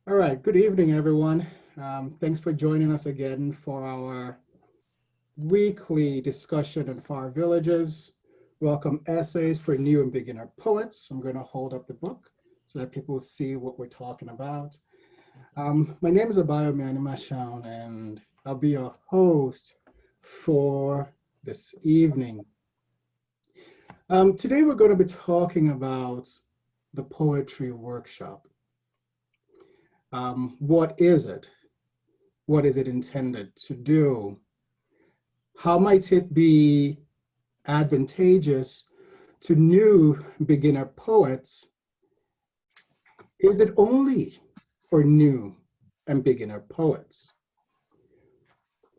All right, good evening, everyone. Thanks for joining us again for our weekly discussion on Far Villages. Welcome essays for new and beginner poets. I'm going to hold up the book so that people see what we're talking about. My name is Abayomi Animashaun, and I'll be your host for this evening. Today, we're going to be talking about the poetry workshop. What is it? What is it intended to do? How might it be advantageous to new beginner poets? Is it only for new and beginner poets?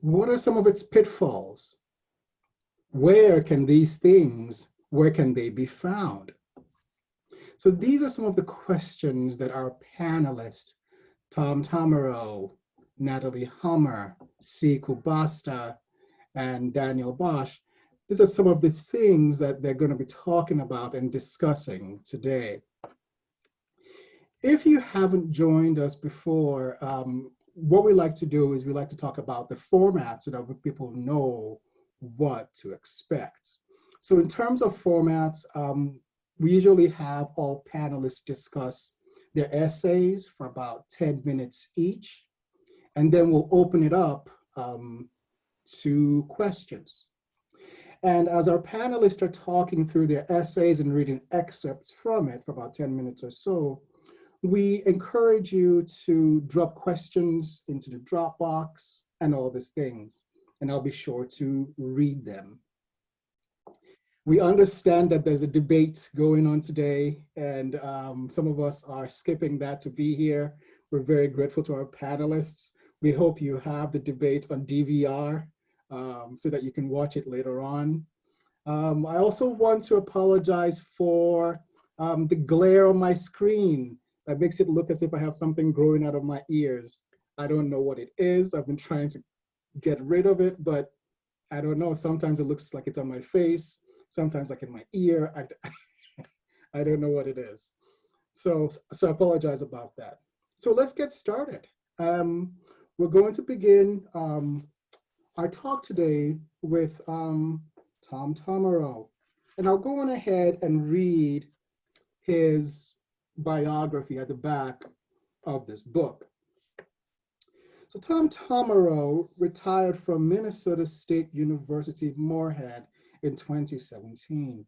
What are some of its pitfalls? Where can they be found? So these are some of the questions that our panelists, Thom Tammaro, Natalie Homer, Kubasta, and Daniel Bosch, these are some of the things that they're going to be talking about and discussing today. If you haven't joined us before, what we like to do is we like to talk about the format so that people know what to expect. So in terms of formats, we usually have all panelists discuss their essays for about 10 minutes each, and then we'll open it up to questions. And as our panelists are talking through their essays and reading excerpts from it for about 10 minutes or so, we encourage you to drop questions into the Dropbox and all these things, and I'll be sure to read them. We understand that there's a debate going on today, and some of us are skipping that to be here. We're very grateful to our panelists. We hope you have the debate on DVR so that you can watch it later on. I also want to apologize for the glare on my screen that makes it look as if I have something growing out of my ears. I don't know what it is. I've been trying to get rid of it, but I don't know. Sometimes it looks like it's on my face. Sometimes like in my ear, I don't know what it is. So I apologize about that. So let's get started. We're going to begin our talk today with Thom Tammaro. And I'll go on ahead and read his biography at the back of this book. So Thom Tammaro retired from Minnesota State University, Moorhead in 2017,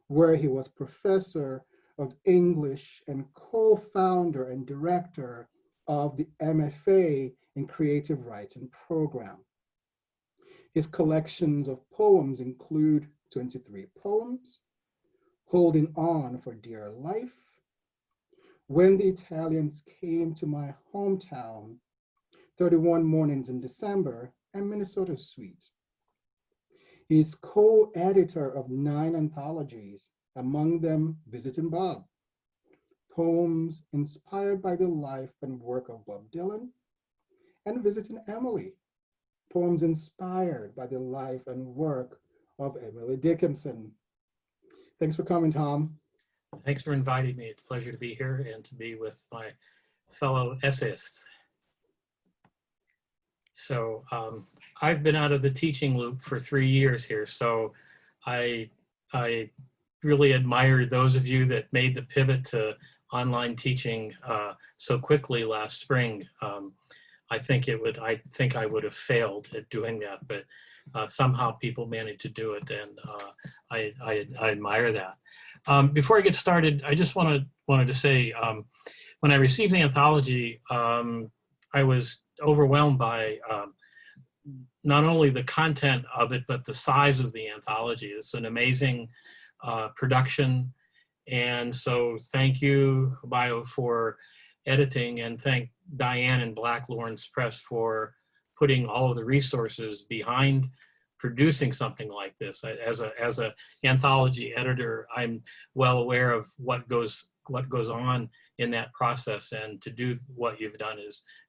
where he was professor of English and co-founder and director of the MFA in Creative Writing program. His collections of poems include 23 poems, Holding On for Dear Life, When the Italians Came to My Hometown, 31 Mornings in December, and Minnesota Suite. He's co-editor of 9 anthologies, among them Visiting Bob, poems inspired by the life and work of Bob Dylan, and Visiting Emily, poems inspired by the life and work of Emily Dickinson. Thanks for coming, Thom. Thanks for inviting me. It's a pleasure to be here and to be with my fellow essayists. So I've been out of the teaching loop for 3 years here, so I really admire those of you that made the pivot to online teaching so quickly last spring. I think I would have failed at doing that, but somehow people managed to do it, and I admire that. Before I get started, I just wanted to say, when I received the anthology, I was overwhelmed by not only the content of it, but the size of the anthology. It's an amazing production. And so thank you, Bio, for editing, and thank Diane and Black Lawrence Press for putting all of the resources behind producing something like this. As a anthology editor, I'm well aware of what goes on in that process, and to do what you've done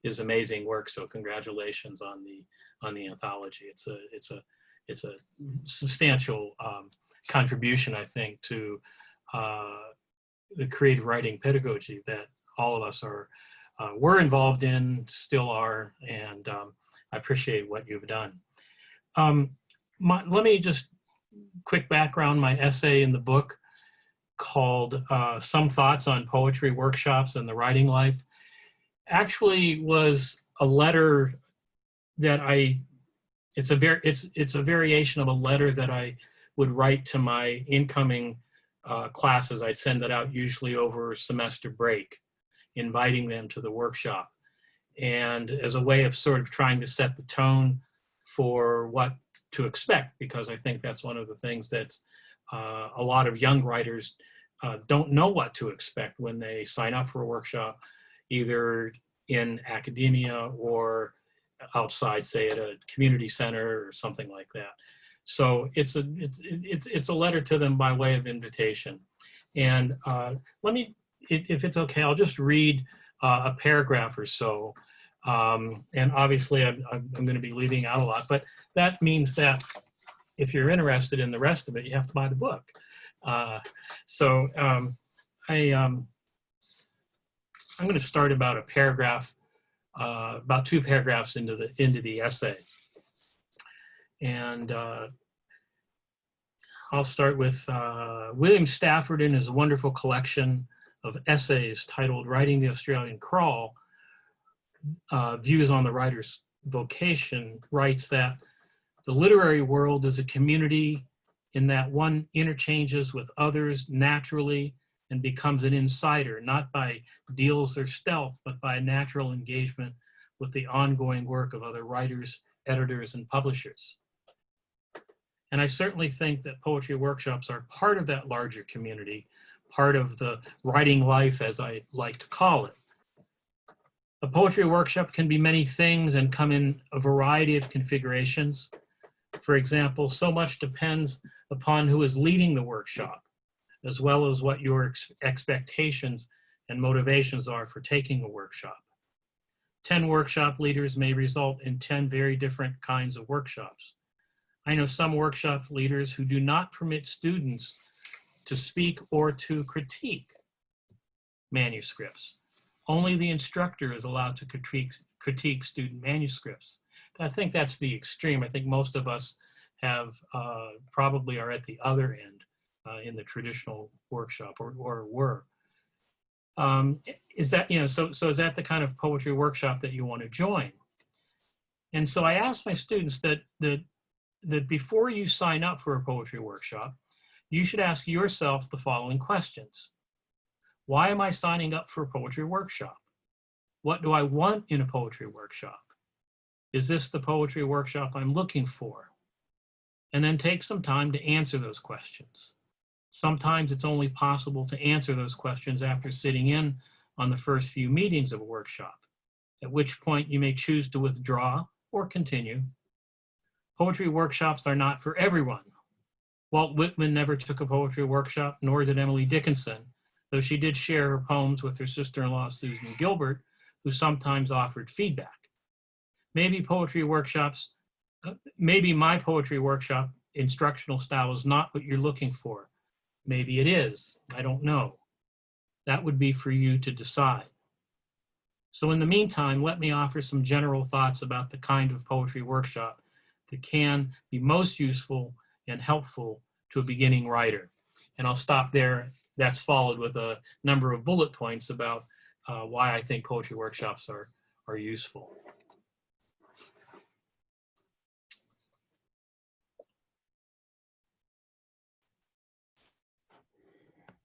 is amazing work. So congratulations on the anthology. It's a substantial contribution, I think, to the creative writing pedagogy that all of us are were involved in, still are, and I appreciate what you've done. Let me just quick background. My essay in the book called Some Thoughts on Poetry Workshops and the Writing Life actually was a letter that it's a variation of a letter that I would write to my incoming classes. I'd send it out usually over semester break, inviting them to the workshop. And as a way of sort of trying to set the tone for what to expect, because I think that's one of the things that a lot of young writers don't know what to expect when they sign up for a workshop, either in academia or outside, say at a community center or something like that. So it's a letter to them by way of invitation. And let me, if it's okay, I'll just read a paragraph or so. And obviously I'm going to be leaving out a lot, but that means that if you're interested in the rest of it, you have to buy the book. I'm going to start about a paragraph, about 2 paragraphs into the essay. And I'll start with William Stafford in his wonderful collection of essays titled Writing the Australian Crawl, Views on the Writer's Vocation, writes that the literary world is a community in that one interchanges with others naturally and becomes an insider, not by deals or stealth, but by natural engagement with the ongoing work of other writers, editors, and publishers. And I certainly think that poetry workshops are part of that larger community, part of the writing life, as I like to call it. A poetry workshop can be many things and come in a variety of configurations. For example, so much depends upon who is leading the workshop, as well as what your expectations and motivations are for taking a workshop. 10 workshop leaders may result in 10 very different kinds of workshops. I know some workshop leaders who do not permit students to speak or to critique manuscripts. Only the instructor is allowed to critique student manuscripts. I think that's the extreme. I think most of us have probably are at the other end in the traditional workshop or were. Is that, so is that the kind of poetry workshop that you want to join? And so I asked my students that before you sign up for a poetry workshop, you should ask yourself the following questions. Why am I signing up for a poetry workshop? What do I want in a poetry workshop? Is this the poetry workshop I'm looking for? And then take some time to answer those questions. Sometimes it's only possible to answer those questions after sitting in on the first few meetings of a workshop, at which point you may choose to withdraw or continue. Poetry workshops are not for everyone. Walt Whitman never took a poetry workshop, nor did Emily Dickinson, though she did share her poems with her sister-in-law, Susan Gilbert, who sometimes offered feedback. Maybe my poetry workshop instructional style is not what you're looking for. Maybe it is, I don't know. That would be for you to decide. So in the meantime, let me offer some general thoughts about the kind of poetry workshop that can be most useful and helpful to a beginning writer. And I'll stop there. That's followed with a number of bullet points about why I think poetry workshops are useful.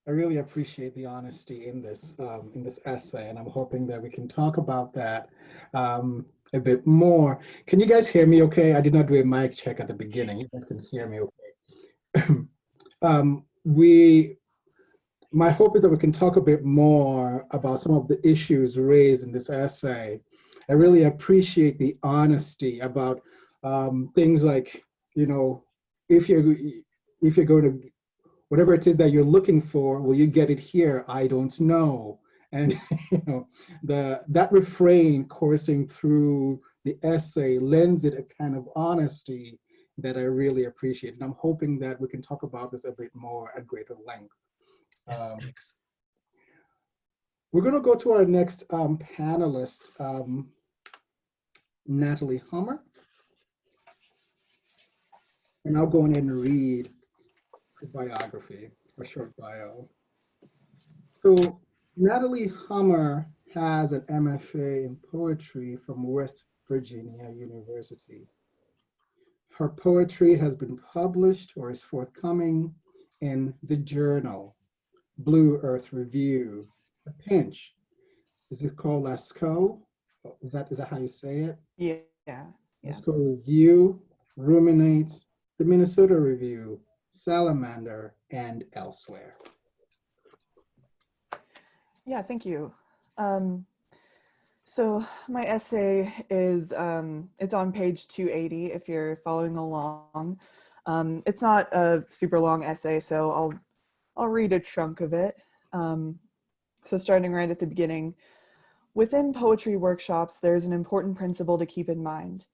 I really appreciate the honesty in this essay, and I'm hoping that we can talk about that a bit more. Can you guys hear me okay? I did not do a mic check at the beginning. You guys can hear me okay. My hope is that we can talk a bit more about some of the issues raised in this essay. I really appreciate the honesty about things like, if you're going to, whatever it is that you're looking for, will you get it here? I don't know. And that refrain coursing through the essay lends it a kind of honesty that I really appreciate. And I'm hoping that we can talk about this a bit more at greater length. We're going to go to our next panelist, Natalie Homer. And I'll go in and read her biography, a short bio. So Natalie Homer has an MFA in poetry from West Virginia University. Her poetry has been published or is forthcoming in The Journal, Blue Earth Review, The Pinch. Is it called Lascaux? Is that how you say it? Yeah. Lascaux Review, Ruminate, the Minnesota Review, Salamander, and elsewhere. Yeah, thank you. So my essay is, it's on page 280 if you're following along. It's not a super long essay, so I'll read a chunk of it. So starting right at the beginning, within poetry workshops, there's an important principle to keep in mind.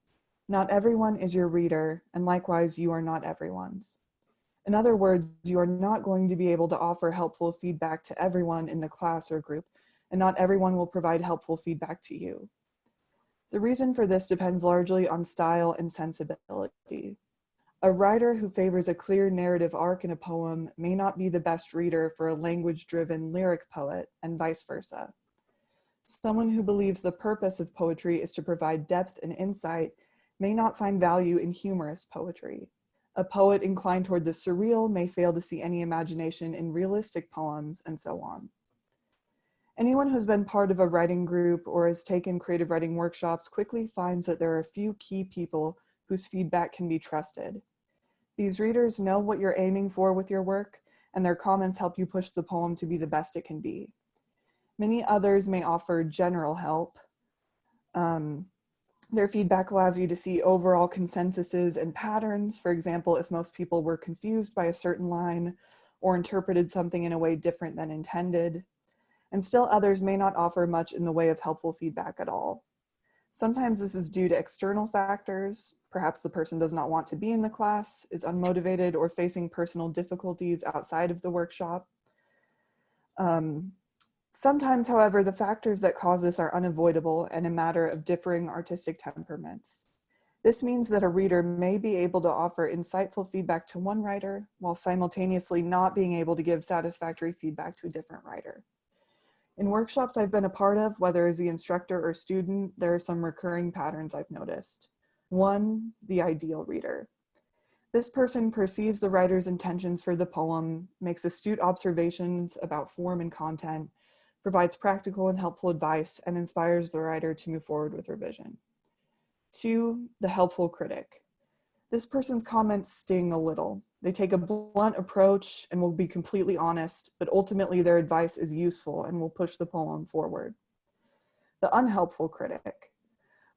Not everyone is your reader, and likewise, you are not everyone's. In other words, you are not going to be able to offer helpful feedback to everyone in the class or group, and not everyone will provide helpful feedback to you. The reason for this depends largely on style and sensibility. A writer who favors a clear narrative arc in a poem may not be the best reader for a language-driven lyric poet, and vice versa. Someone who believes the purpose of poetry is to provide depth and insight may not find value in humorous poetry. A poet inclined toward the surreal may fail to see any imagination in realistic poems, and so on. Anyone who's been part of a writing group or has taken creative writing workshops quickly finds that there are a few key people whose feedback can be trusted. These readers know what you're aiming for with your work, and their comments help you push the poem to be the best it can be. Many others may offer general help. Their feedback allows you to see overall consensuses and patterns. For example, if most people were confused by a certain line or interpreted something in a way different than intended. And still others may not offer much in the way of helpful feedback at all. Sometimes this is due to external factors. Perhaps the person does not want to be in the class, is unmotivated, or facing personal difficulties outside of the workshop. Sometimes, however, the factors that cause this are unavoidable and a matter of differing artistic temperaments. This means that a reader may be able to offer insightful feedback to one writer while simultaneously not being able to give satisfactory feedback to a different writer. In workshops I've been a part of, whether as the instructor or student, there are some recurring patterns I've noticed. One, the ideal reader. This person perceives the writer's intentions for the poem, makes astute observations about form and content, provides practical and helpful advice, and inspires the writer to move forward with revision. Two, the helpful critic. This person's comments sting a little. They take a blunt approach and will be completely honest, but ultimately their advice is useful and will push the poem forward. The unhelpful critic.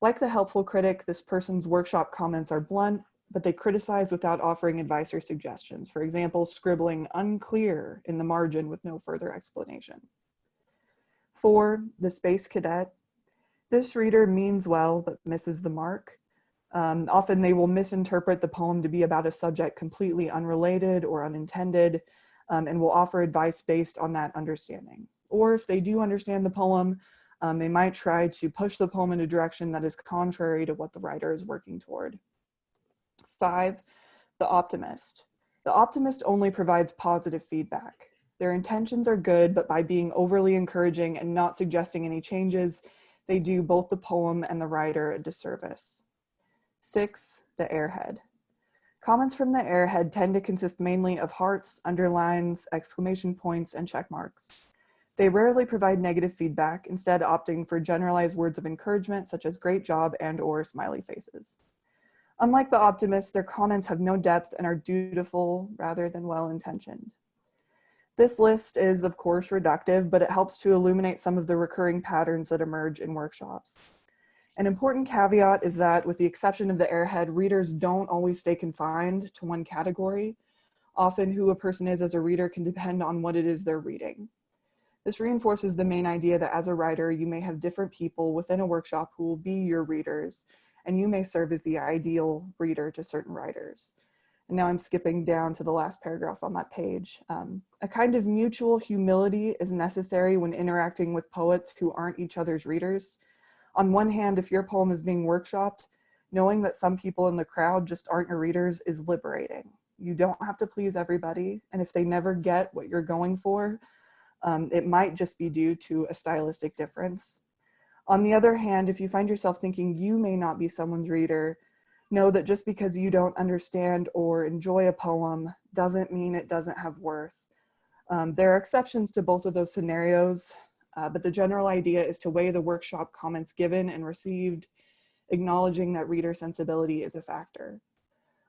Like the helpful critic, this person's workshop comments are blunt, but they criticize without offering advice or suggestions. For example, scribbling unclear in the margin with no further explanation. Four, the space cadet. This reader means well, but misses the mark. Often they will misinterpret the poem to be about a subject completely unrelated or unintended, and will offer advice based on that understanding. Or if they do understand the poem, they might try to push the poem in a direction that is contrary to what the writer is working toward. Five, the optimist. The optimist only provides positive feedback. Their intentions are good, but by being overly encouraging and not suggesting any changes, they do both the poem and the writer a disservice. Six, the airhead. Comments from the airhead tend to consist mainly of hearts, underlines, exclamation points, and check marks. They rarely provide negative feedback, instead opting for generalized words of encouragement such as great job and/or smiley faces. Unlike the optimists, their comments have no depth and are dutiful rather than well-intentioned. This list is, of course, reductive, but it helps to illuminate some of the recurring patterns that emerge in workshops. An important caveat is that, with the exception of the airhead, readers don't always stay confined to one category. Often who a person is as a reader can depend on what it is they're reading. This reinforces the main idea that as a writer, you may have different people within a workshop who will be your readers, and you may serve as the ideal reader to certain writers. And now I'm skipping down to the last paragraph on that page. A kind of mutual humility is necessary when interacting with poets who aren't each other's readers. On one hand, if your poem is being workshopped, knowing that some people in the crowd just aren't your readers is liberating. You don't have to please everybody, and if they never get what you're going for, it might just be due to a stylistic difference. On the other hand, if you find yourself thinking you may not be someone's reader, know that just because you don't understand or enjoy a poem doesn't mean it doesn't have worth. There are exceptions to both of those scenarios, but the general idea is to weigh the workshop comments given and received, acknowledging that reader sensibility is a factor.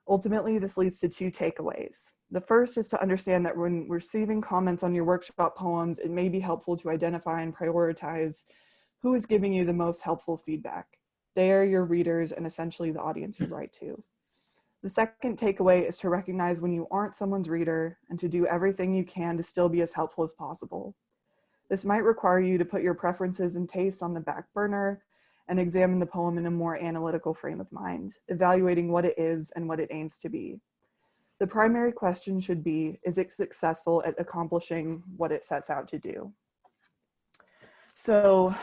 Ultimately, this leads to two takeaways. The first is to understand that when receiving comments on your workshop poems, it may be helpful to identify and prioritize who is giving you the most helpful feedback. They are your readers and essentially the audience you write to. The second takeaway is to recognize when you aren't someone's reader and to do everything you can to still be as helpful as possible. This might require you to put your preferences and tastes on the back burner and examine the poem in a more analytical frame of mind, evaluating what it is and what it aims to be. The primary question should be, is it successful at accomplishing what it sets out to do? So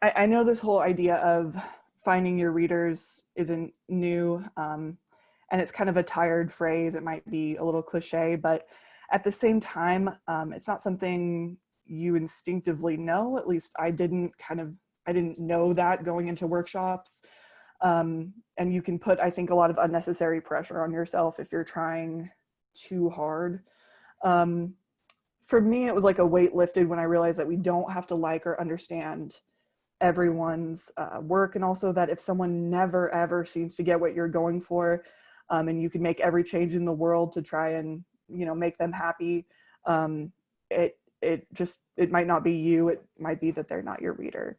I know this whole idea of finding your readers isn't new, and it's kind of a tired phrase. It might be a little cliche, but at the same time, it's not something you instinctively know. At least I didn't know that going into workshops. And you can put, I think, a lot of unnecessary pressure on yourself if you're trying too hard. For me, it was like a weight lifted when I realized that we don't have to like or understand everyone's work, and also that if someone never ever seems to get what you're going for, and you can make every change in the world to try and make them happy, it might not be you. It might be that they're not your reader.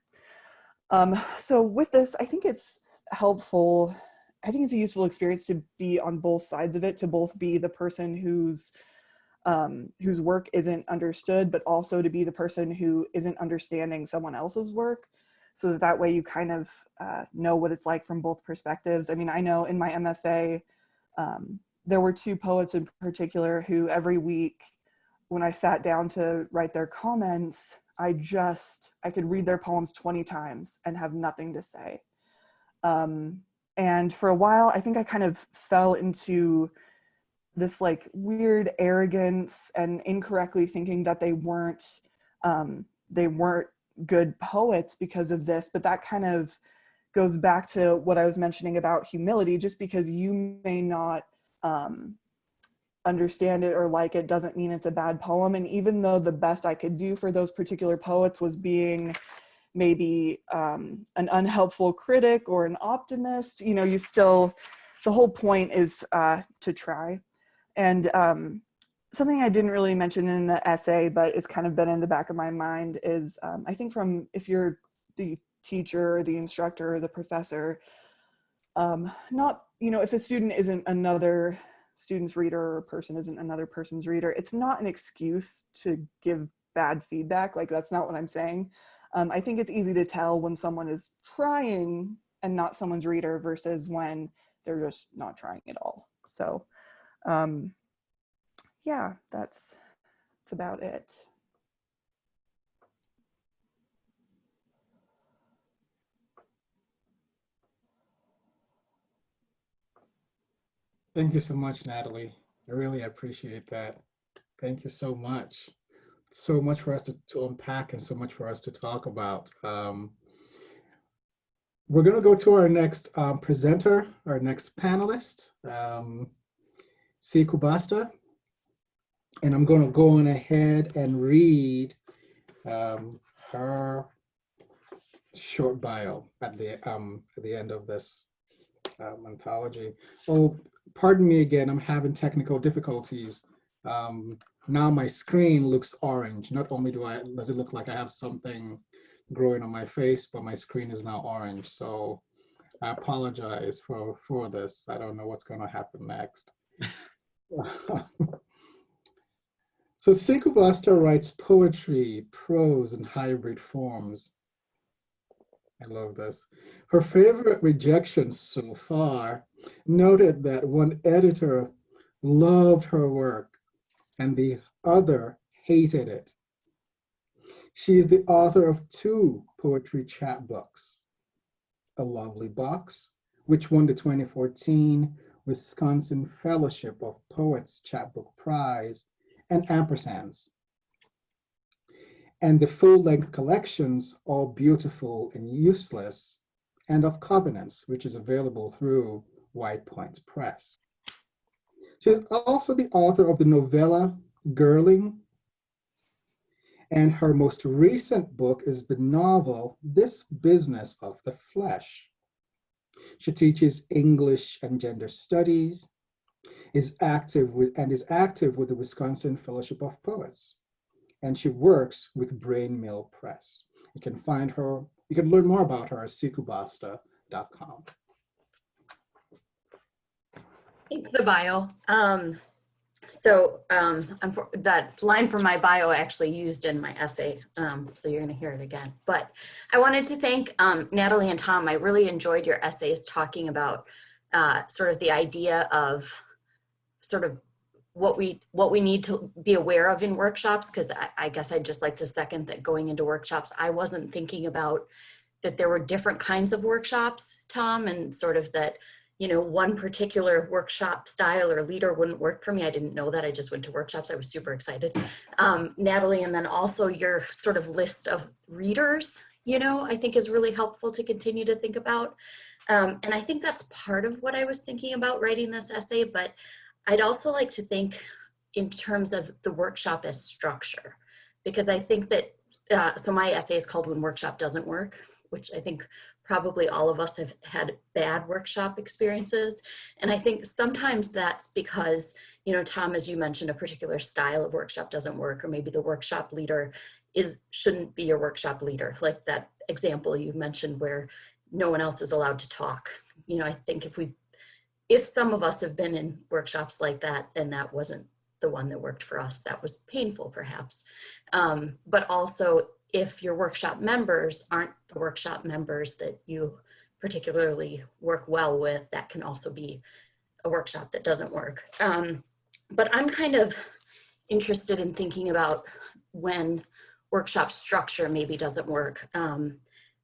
So with this, I think it's helpful. I think it's a useful experience to be on both sides of it, to both be the person whose work isn't understood, but also to be the person who isn't understanding someone else's work, so that way you kind of know what it's like from both perspectives. I mean, I know in my MFA, there were two poets in particular who every week when I sat down to write their comments, I could read their poems 20 times and have nothing to say. And for a while, I think I kind of fell into this like weird arrogance and incorrectly thinking that they weren't good poets because of this. But that kind of goes back to what I was mentioning about humility. Just because you may not understand it or like it doesn't mean it's a bad poem. And even though the best I could do for those particular poets was being maybe an unhelpful critic or an optimist, the whole point is to try. And something I didn't really mention in the essay, but it's kind of been in the back of my mind is, I think if you're the teacher or the instructor or the professor, if a student isn't another student's reader or a person isn't another person's reader, it's not an excuse to give bad feedback. Like, that's not what I'm saying. I think it's easy to tell when someone is trying and not someone's reader versus when they're just not trying at all. So yeah, that's about it. Thank you so much, Natalie. I really appreciate that. Thank you so much. So much for us to unpack and so much for us to talk about. We're going to go to our next presenter, our next panelist, C. Kubasta. And I'm going to go on ahead and read her short bio at the end of this anthology. Oh, pardon me again, I'm having technical difficulties. Now my screen looks orange. Not only does it look like I have something growing on my face, but my screen is now orange. So I apologize for this. I don't know what's going to happen next. So C. Kubasta writes poetry, prose, and hybrid forms. I love this. Her favorite rejections so far noted that one editor loved her work and the other hated it. She is the author of 2 poetry chapbooks, A Lovely Box, which won the 2014 Wisconsin Fellowship of Poets Chapbook Prize, and Ampersands, and the full-length collections, All Beautiful and Useless, and of Covenants, which is available through White Point Press. She is also the author of the novella Girling, and her most recent book is the novel This Business of the Flesh. She teaches English and gender studies, is active with the Wisconsin Fellowship of Poets, and she works with Brain Mill Press. You can learn more about her at Kubasta.com. Thanks, the bio. That line from my bio I actually used in my essay, so you're going to hear it again. But I wanted to thank Natalie and Thom. I really enjoyed your essays talking about sort of the idea of sort of what we need to be aware of in workshops, because I guess I'd just like to second that going into workshops, I wasn't thinking about that there were different kinds of workshops, Thom, and sort of that, you know, one particular workshop style or leader wouldn't work for me. I didn't know that. I just went to workshops. I was super excited. Natalie, and then also your sort of list of readers, you know, I think is really helpful to continue to think about. And I think that's part of what I was thinking about writing this essay, but I'd also like to think in terms of the workshop as structure, because I think that, so my essay is called When Workshop Doesn't Work, which I think probably all of us have had bad workshop experiences. And I think sometimes that's because, you know, Thom, as you mentioned, a particular style of workshop doesn't work, or maybe the workshop leader shouldn't be your workshop leader. Like that example you mentioned where no one else is allowed to talk. You know, I think if some of us have been in workshops like that and that wasn't the one that worked for us, that was painful perhaps. But also if your workshop members aren't the workshop members that you particularly work well with, that can also be a workshop that doesn't work. But I'm kind of interested in thinking about when workshop structure maybe doesn't work,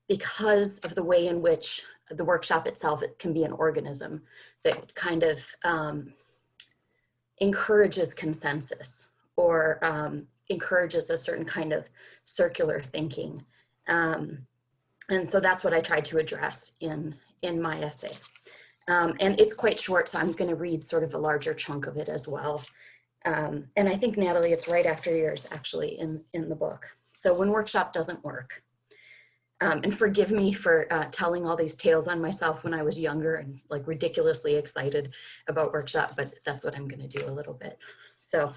because of the way in which the workshop itself, it can be an organism that kind of encourages consensus or encourages a certain kind of circular thinking. And so that's what I tried to address in my essay. And it's quite short, so I'm going to read sort of a larger chunk of it as well. And I think, Natalie, it's right after yours, actually, in the book. So When Workshop Doesn't Work. And forgive me for telling all these tales on myself when I was younger and like ridiculously excited about workshop, but that's what I'm going to do a little bit. So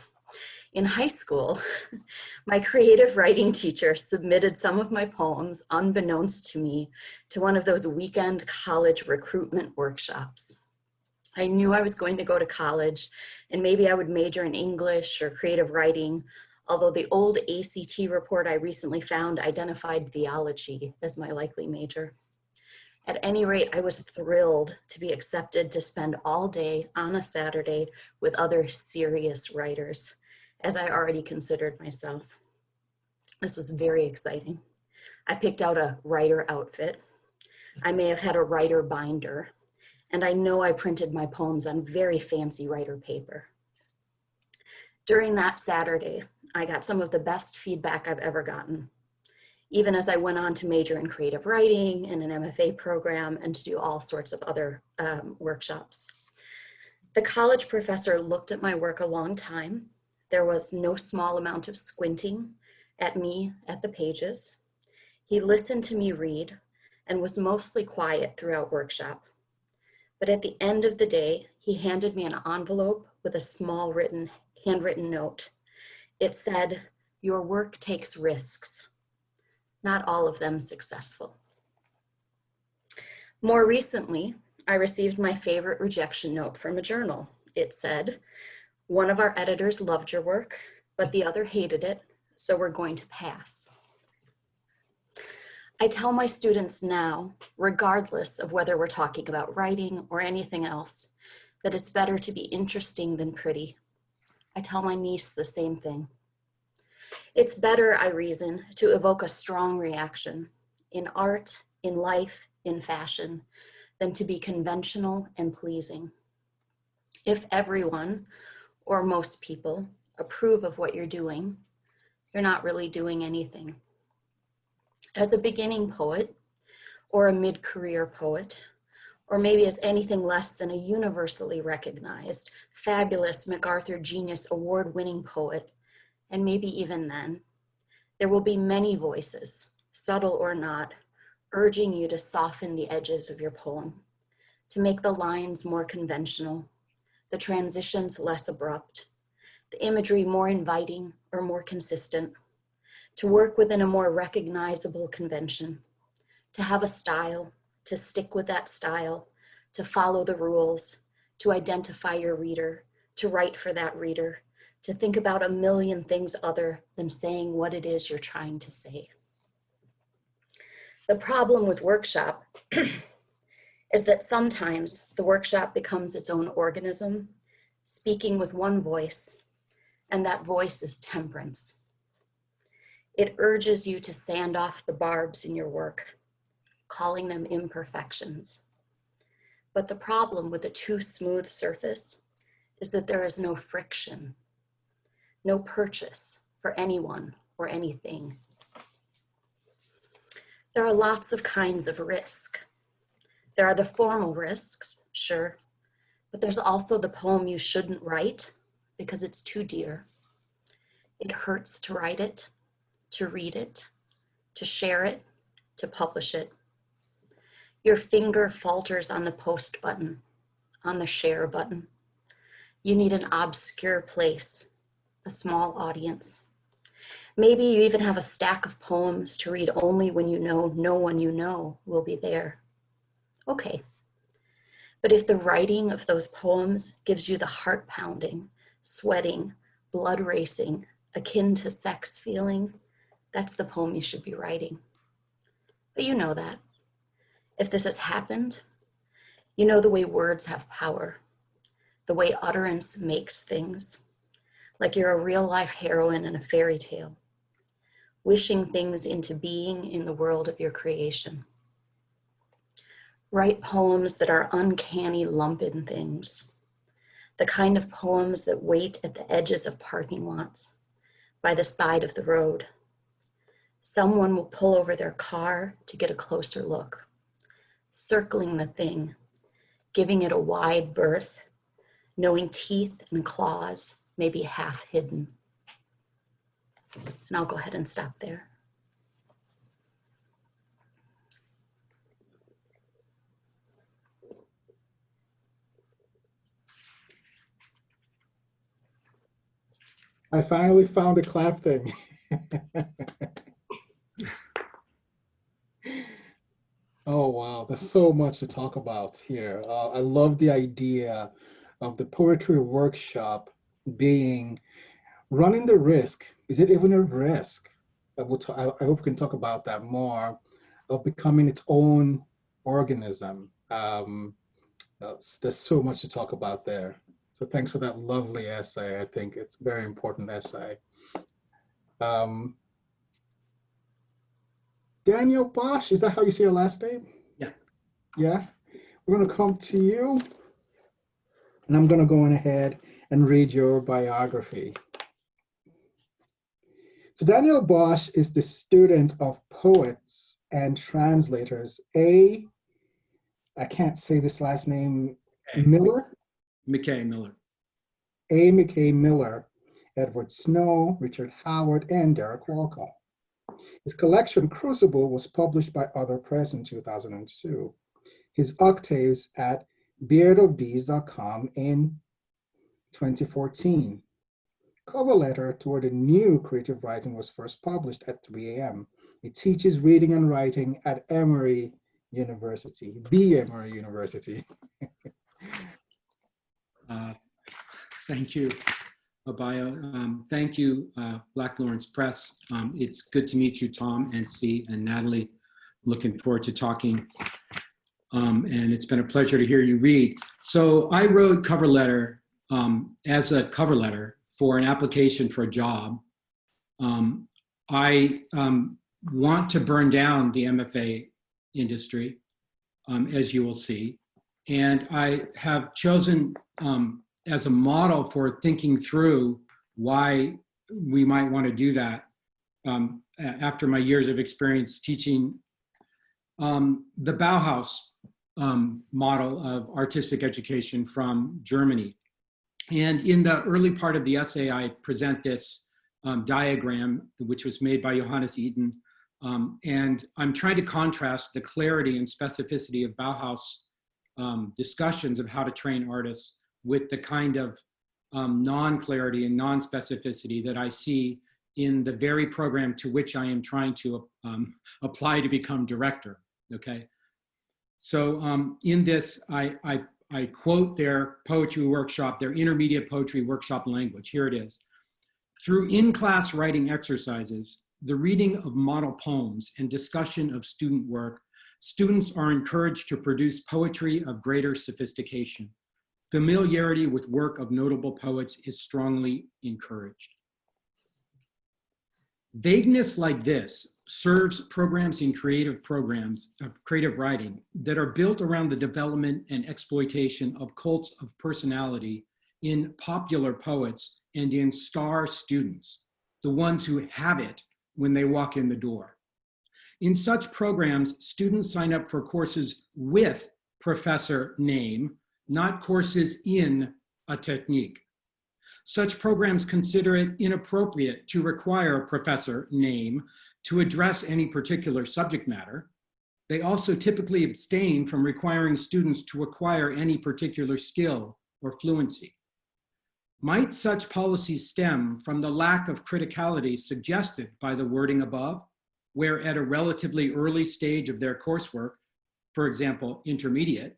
in high school, my creative writing teacher submitted some of my poems, unbeknownst to me, to one of those weekend college recruitment workshops. I knew I was going to go to college and maybe I would major in English or creative writing, although the old ACT report I recently found identified theology as my likely major. At any rate, I was thrilled to be accepted to spend all day on a Saturday with other serious writers, as I already considered myself. This was very exciting. I picked out a writer outfit. I may have had a writer binder, and I know I printed my poems on very fancy writer paper. During that Saturday, I got some of the best feedback I've ever gotten, even as I went on to major in creative writing and an MFA program and to do all sorts of other workshops. The college professor looked at my work a long time. There was no small amount of squinting at me at the pages. He listened to me read and was mostly quiet throughout workshop. But at the end of the day, he handed me an envelope with a small handwritten note. It said, "Your work takes risks, not all of them successful." More recently, I received my favorite rejection note from a journal. It said, "One of our editors loved your work, but the other hated it, so we're going to pass." I tell my students now, regardless of whether we're talking about writing or anything else, that it's better to be interesting than pretty. I tell my niece the same thing. It's better, I reason, to evoke a strong reaction in art, in life, in fashion, than to be conventional and pleasing. If everyone, or most people, approve of what you're doing, you're not really doing anything. As a beginning poet, or a mid-career poet, or maybe as anything less than a universally recognized, fabulous MacArthur Genius Award-winning poet, and maybe even then, there will be many voices, subtle or not, urging you to soften the edges of your poem, to make the lines more conventional, the transitions less abrupt, the imagery more inviting or more consistent, to work within a more recognizable convention, to have a style, to stick with that style, to follow the rules, to identify your reader, to write for that reader, to think about a million things other than saying what it is you're trying to say. The problem with workshop is that sometimes the workshop becomes its own organism, speaking with one voice, and that voice is temperance. It urges you to sand off the barbs in your work, calling them imperfections. But the problem with a too smooth surface is that there is no friction, no purchase for anyone or anything. There are lots of kinds of risk. There are the formal risks, sure, but there's also the poem you shouldn't write because it's too dear. It hurts to write it, to read it, to share it, to publish it. Your finger falters on the post button, on the share button. You need an obscure place, a small audience. Maybe you even have a stack of poems to read only when you know no one you know will be there. Okay. But if the writing of those poems gives you the heart pounding, sweating, blood racing, akin to sex feeling, that's the poem you should be writing. But you know that. If this has happened, you know the way words have power, the way utterance makes things, like you're a real life heroine in a fairy tale, wishing things into being in the world of your creation. Write poems that are uncanny lumpen things, the kind of poems that wait at the edges of parking lots, by the side of the road. Someone will pull over their car to get a closer look, circling the thing, giving it a wide berth, knowing teeth and claws may be half hidden. And I'll go ahead and stop there. I finally found the clap thing. Oh, wow. There's so much to talk about here. I love the idea of the poetry workshop being running the risk. Is it even a risk? I hope we can talk about that more, of becoming its own organism. There's so much to talk about there. So thanks for that lovely essay. I think it's a very important essay. Daniel Bosch, is that how you say your last name? Yeah. Yeah. We're going to come to you, and I'm going to go on ahead and read your biography. So Daniel Bosch is the student of poets and translators I can't say this last name, Miller? McKay Miller. A. McKay Miller, Edward Snow, Richard Howard, and Derek Walcott. His collection, Crucible, was published by Other Press in 2002. His octaves at beardofbees.com in 2014. Cover Letter Toward a New Creative Writing was first published at 3 a.m. He teaches reading and writing at Emory University, the Emory University. Thank you, Abayo. Thank you, Black Lawrence Press. It's good to meet you, Tom and Natalie. looking forward to talking. And it's been a pleasure to hear you read. So I wrote cover letter as a cover letter for an application for a job. I want to burn down the MFA industry, as you will see. And I have chosen as a model for thinking through why we might want to do that after my years of experience teaching the Bauhaus model of artistic education from Germany. And in the early part of the essay, I present this diagram, which was made by Johannes Eden. And I'm trying to contrast the clarity and specificity of Bauhaus discussions of how to train artists with the kind of non-clarity and non-specificity that I see in the very program to which I am trying to apply to become director, okay? So in this, I quote their poetry workshop, their intermediate poetry workshop language. Here it is. Through in-class writing exercises, the reading of model poems and discussion of student work, students are encouraged to produce poetry of greater sophistication. Familiarity with work of notable poets is strongly encouraged. Vagueness like this serves programs in creative writing that are built around the development and exploitation of cults of personality in popular poets and in star students, the ones who have it when they walk in the door. In such programs, students sign up for courses with professor name, not courses in a technique. Such programs consider it inappropriate to require a professor name to address any particular subject matter. They also typically abstain from requiring students to acquire any particular skill or fluency. Might such policies stem from the lack of criticality suggested by the wording above, where at a relatively early stage of their coursework, for example, intermediate,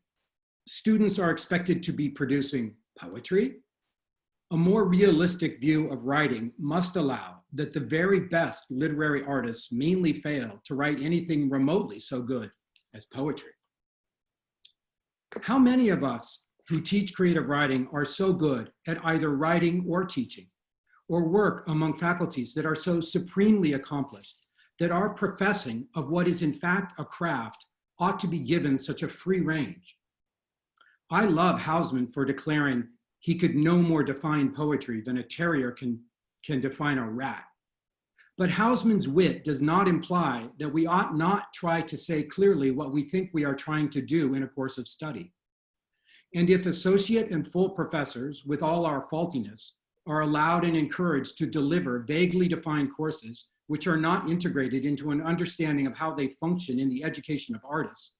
students are expected to be producing poetry? A more realistic view of writing must allow that the very best literary artists mainly fail to write anything remotely so good as poetry. How many of us who teach creative writing are so good at either writing or teaching, or work among faculties that are so supremely accomplished that our professing of what is in fact a craft ought to be given such a free range? I love Hausman for declaring he could no more define poetry than a terrier can define a rat. But Hausman's wit does not imply that we ought not try to say clearly what we think we are trying to do in a course of study. And if associate and full professors, with all our faultiness, are allowed and encouraged to deliver vaguely defined courses which are not integrated into an understanding of how they function in the education of artists,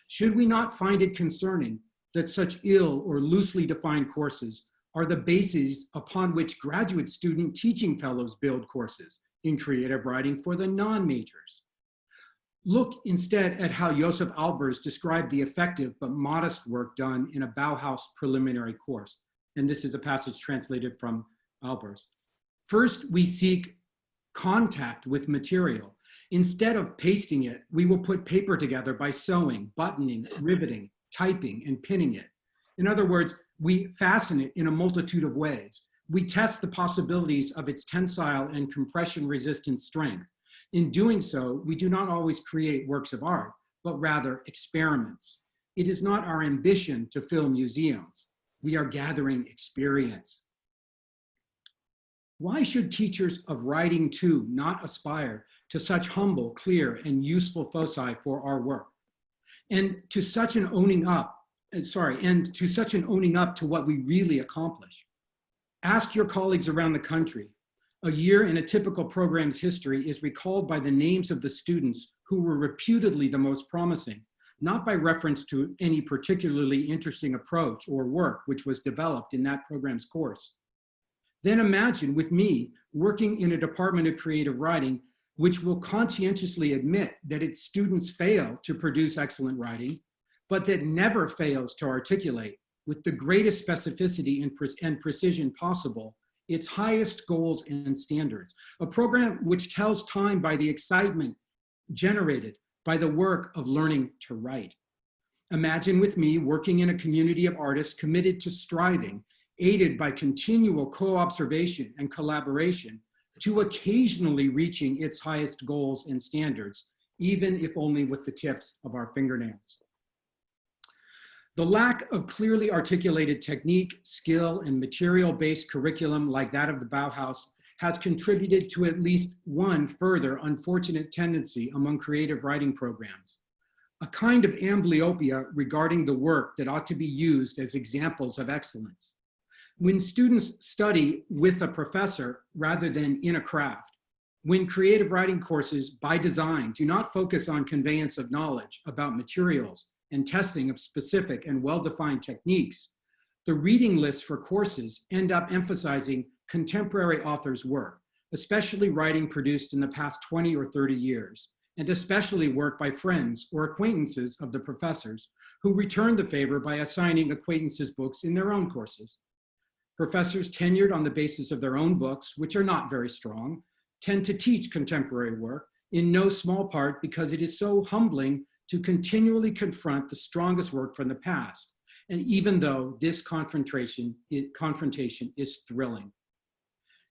should we not find it concerning that such ill or loosely defined courses are the bases upon which graduate student teaching fellows build courses in creative writing for the non-majors? Look instead at how Josef Albers described the effective but modest work done in a Bauhaus preliminary course. And this is a passage translated from Albers. First, we seek contact with material. Instead of pasting it, we will put paper together by sewing, buttoning, riveting, typing, and pinning it. In other words, we fasten it in a multitude of ways. We test the possibilities of its tensile and compression-resistant strength. In doing so, we do not always create works of art, but rather experiments. It is not our ambition to fill museums. We are gathering experience. Why should teachers of writing too not aspire to such humble, clear, and useful foci for our work? And to such an owning up to what we really accomplish. Ask your colleagues around the country. A year in a typical program's history is recalled by the names of the students who were reputedly the most promising, not by reference to any particularly interesting approach or work which was developed in that program's course. Then imagine with me working in a department of creative writing which will conscientiously admit that its students fail to produce excellent writing, but that never fails to articulate with the greatest specificity and precision possible its highest goals and standards. A program which tells time by the excitement generated by the work of learning to write. Imagine with me working in a community of artists committed to striving, aided by continual co-observation and collaboration, to occasionally reaching its highest goals and standards, even if only with the tips of our fingernails. The lack of clearly articulated technique, skill, and material-based curriculum like that of the Bauhaus has contributed to at least one further unfortunate tendency among creative writing programs, a kind of amblyopia regarding the work that ought to be used as examples of excellence. When students study with a professor rather than in a craft, when creative writing courses by design do not focus on conveyance of knowledge about materials and testing of specific and well-defined techniques, the reading lists for courses end up emphasizing contemporary authors' work, especially writing produced in the past 20 or 30 years, and especially work by friends or acquaintances of the professors who return the favor by assigning acquaintances' books in their own courses. Professors tenured on the basis of their own books, which are not very strong, tend to teach contemporary work, in no small part because it is so humbling to continually confront the strongest work from the past, and even though this confrontation is thrilling.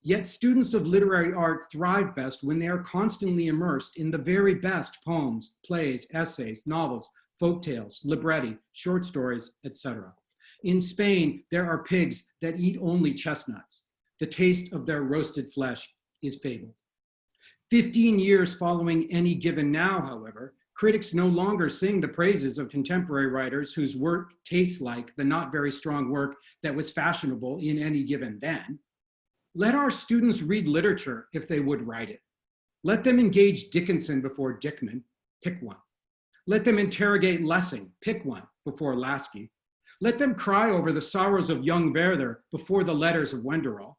Yet students of literary art thrive best when they are constantly immersed in the very best poems, plays, essays, novels, folktales, libretti, short stories, etc. In Spain, there are pigs that eat only chestnuts. The taste of their roasted flesh is fabled. 15 years following Any Given Now, however, critics no longer sing the praises of contemporary writers whose work tastes like the not very strong work that was fashionable in any given then. Let our students read literature if they would write it. Let them engage Dickinson before Dickman, pick one. Let them interrogate Lessing, pick one, before Lasky. Let them cry over the sorrows of young Werther before the letters of Wenderall.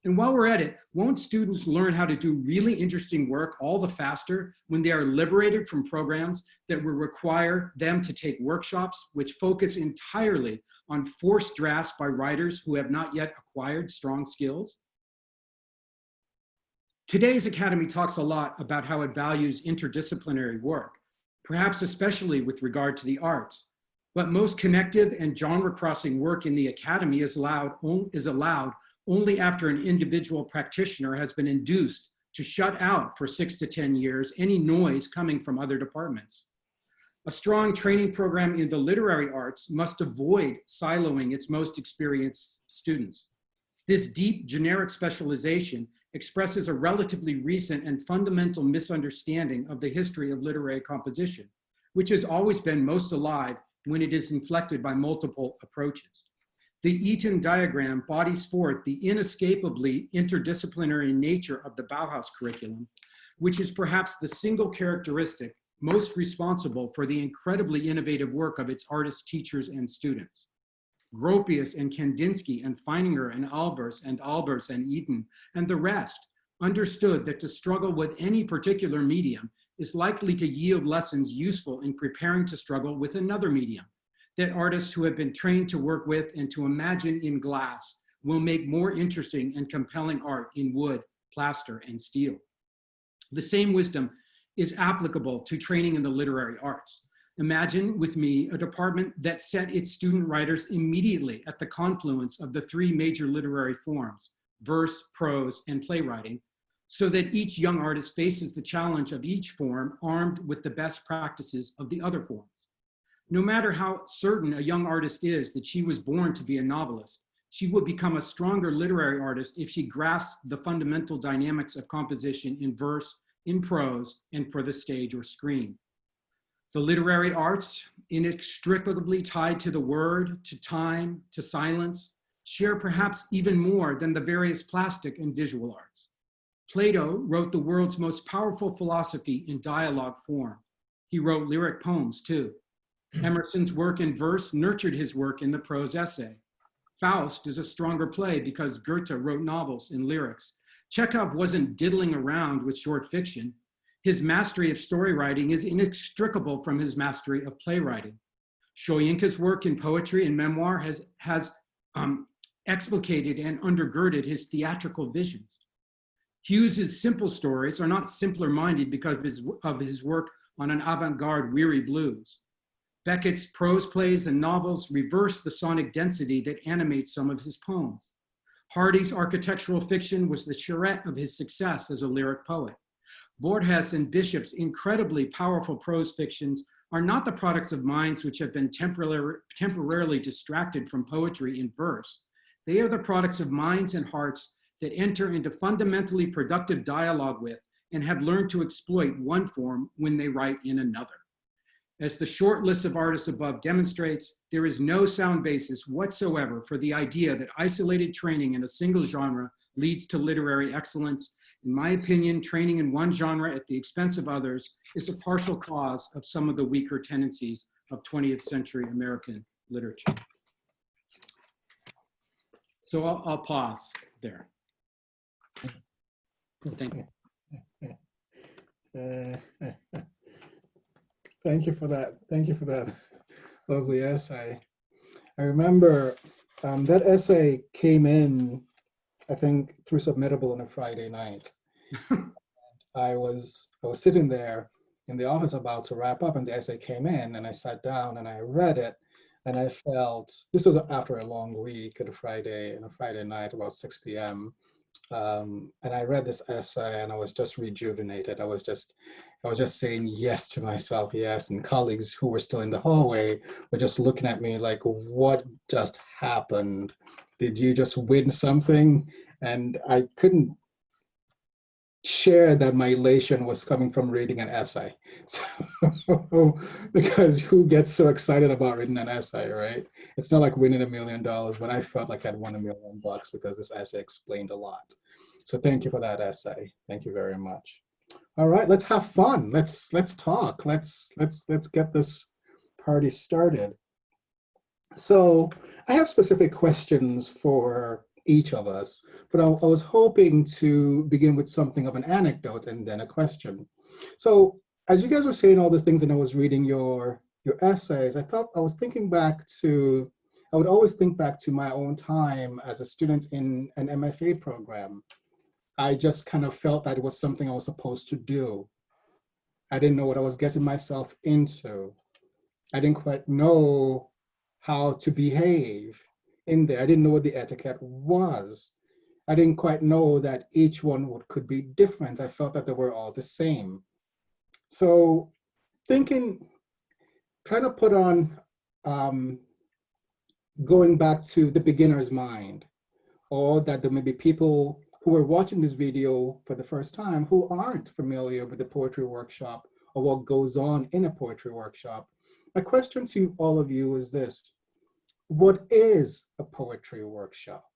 And while we're at it, won't students learn how to do really interesting work all the faster when they are liberated from programs that will require them to take workshops which focus entirely on forced drafts by writers who have not yet acquired strong skills? Today's Academy talks a lot about how it values interdisciplinary work, perhaps especially with regard to the arts. But most connective and genre-crossing work in the Academy is allowed only after an individual practitioner has been induced to shut out for 6 to 10 years any noise coming from other departments. A strong training program in the literary arts must avoid siloing its most experienced students. This deep generic specialization expresses a relatively recent and fundamental misunderstanding of the history of literary composition, which has always been most alive when it is inflected by multiple approaches. The Eaton diagram bodies forth the inescapably interdisciplinary nature of the Bauhaus curriculum, which is perhaps the single characteristic most responsible for the incredibly innovative work of its artists, teachers, and students. Gropius and Kandinsky and Feininger and Albers and Eaton and the rest understood that to struggle with any particular medium is likely to yield lessons useful in preparing to struggle with another medium, that artists who have been trained to work with and to imagine in glass will make more interesting and compelling art in wood, plaster, and steel. The same wisdom is applicable to training in the literary arts. Imagine with me a department that set its student writers immediately at the confluence of the 3 major literary forms, verse, prose, and playwriting, so that each young artist faces the challenge of each form armed with the best practices of the other forms. No matter how certain a young artist is that she was born to be a novelist, she will become a stronger literary artist if she grasps the fundamental dynamics of composition in verse, in prose, and for the stage or screen. The literary arts, inextricably tied to the word, to time, to silence, share perhaps even more than the various plastic and visual arts. Plato wrote the world's most powerful philosophy in dialogue form. He wrote lyric poems too. Emerson's work in verse nurtured his work in the prose essay. Faust is a stronger play because Goethe wrote novels in lyrics. Chekhov wasn't diddling around with short fiction. His mastery of story writing is inextricable from his mastery of playwriting. Shoyinka's work in poetry and memoir has explicated and undergirded his theatrical visions. Hughes's simple stories are not simpler minded because of his work on an avant-garde weary blues. Beckett's prose plays and novels reverse the sonic density that animates some of his poems. Hardy's architectural fiction was the charrette of his success as a lyric poet. Borges and Bishop's incredibly powerful prose fictions are not the products of minds which have been temporarily distracted from poetry in verse. They are the products of minds and hearts that enter into fundamentally productive dialogue with and have learned to exploit one form when they write in another. As the short list of artists above demonstrates, there is no sound basis whatsoever for the idea that isolated training in a single genre leads to literary excellence. In my opinion, training in one genre at the expense of others is a partial cause of some of the weaker tendencies of 20th century American literature. So I'll pause there. Thank you. Thank you for that. Thank you for that lovely essay. I remember that essay came in, I think, through Submittable on a Friday night. I was sitting there in the office about to wrap up, and the essay came in, and I sat down and I read it, and I felt, this was after a long week on a Friday night, about 6 p.m. And I read this essay and I was just rejuvenated. I was just saying yes to myself, yes. And colleagues who were still in the hallway were just looking at me like, what just happened? Did you just win something? And I couldn't share that my elation was coming from reading an essay. So, because who gets so excited about reading an essay, right? It's not like winning $1 million, but I felt like I'd won $1 million because this essay explained a lot. So thank you for that essay. Thank you very much. All right, let's have fun. Let's talk. Let's get this party started. So I have specific questions for each of us, but I was hoping to begin with something of an anecdote and then a question. So as you guys were saying all these things and I was reading your essays, I was thinking back to, I would always think back to my own time as a student in an MFA program. I just kind of felt that it was something I was supposed to do. I didn't know what I was getting myself into. I didn't quite know how to behave in there. I didn't know what the etiquette was. I didn't quite know that each one could be different. I felt that they were all the same. So thinking, trying to put on, going back to the beginner's mind, or that there may be people who are watching this video for the first time who aren't familiar with the poetry workshop or what goes on in a poetry workshop. My question to all of you is this: what is a poetry workshop?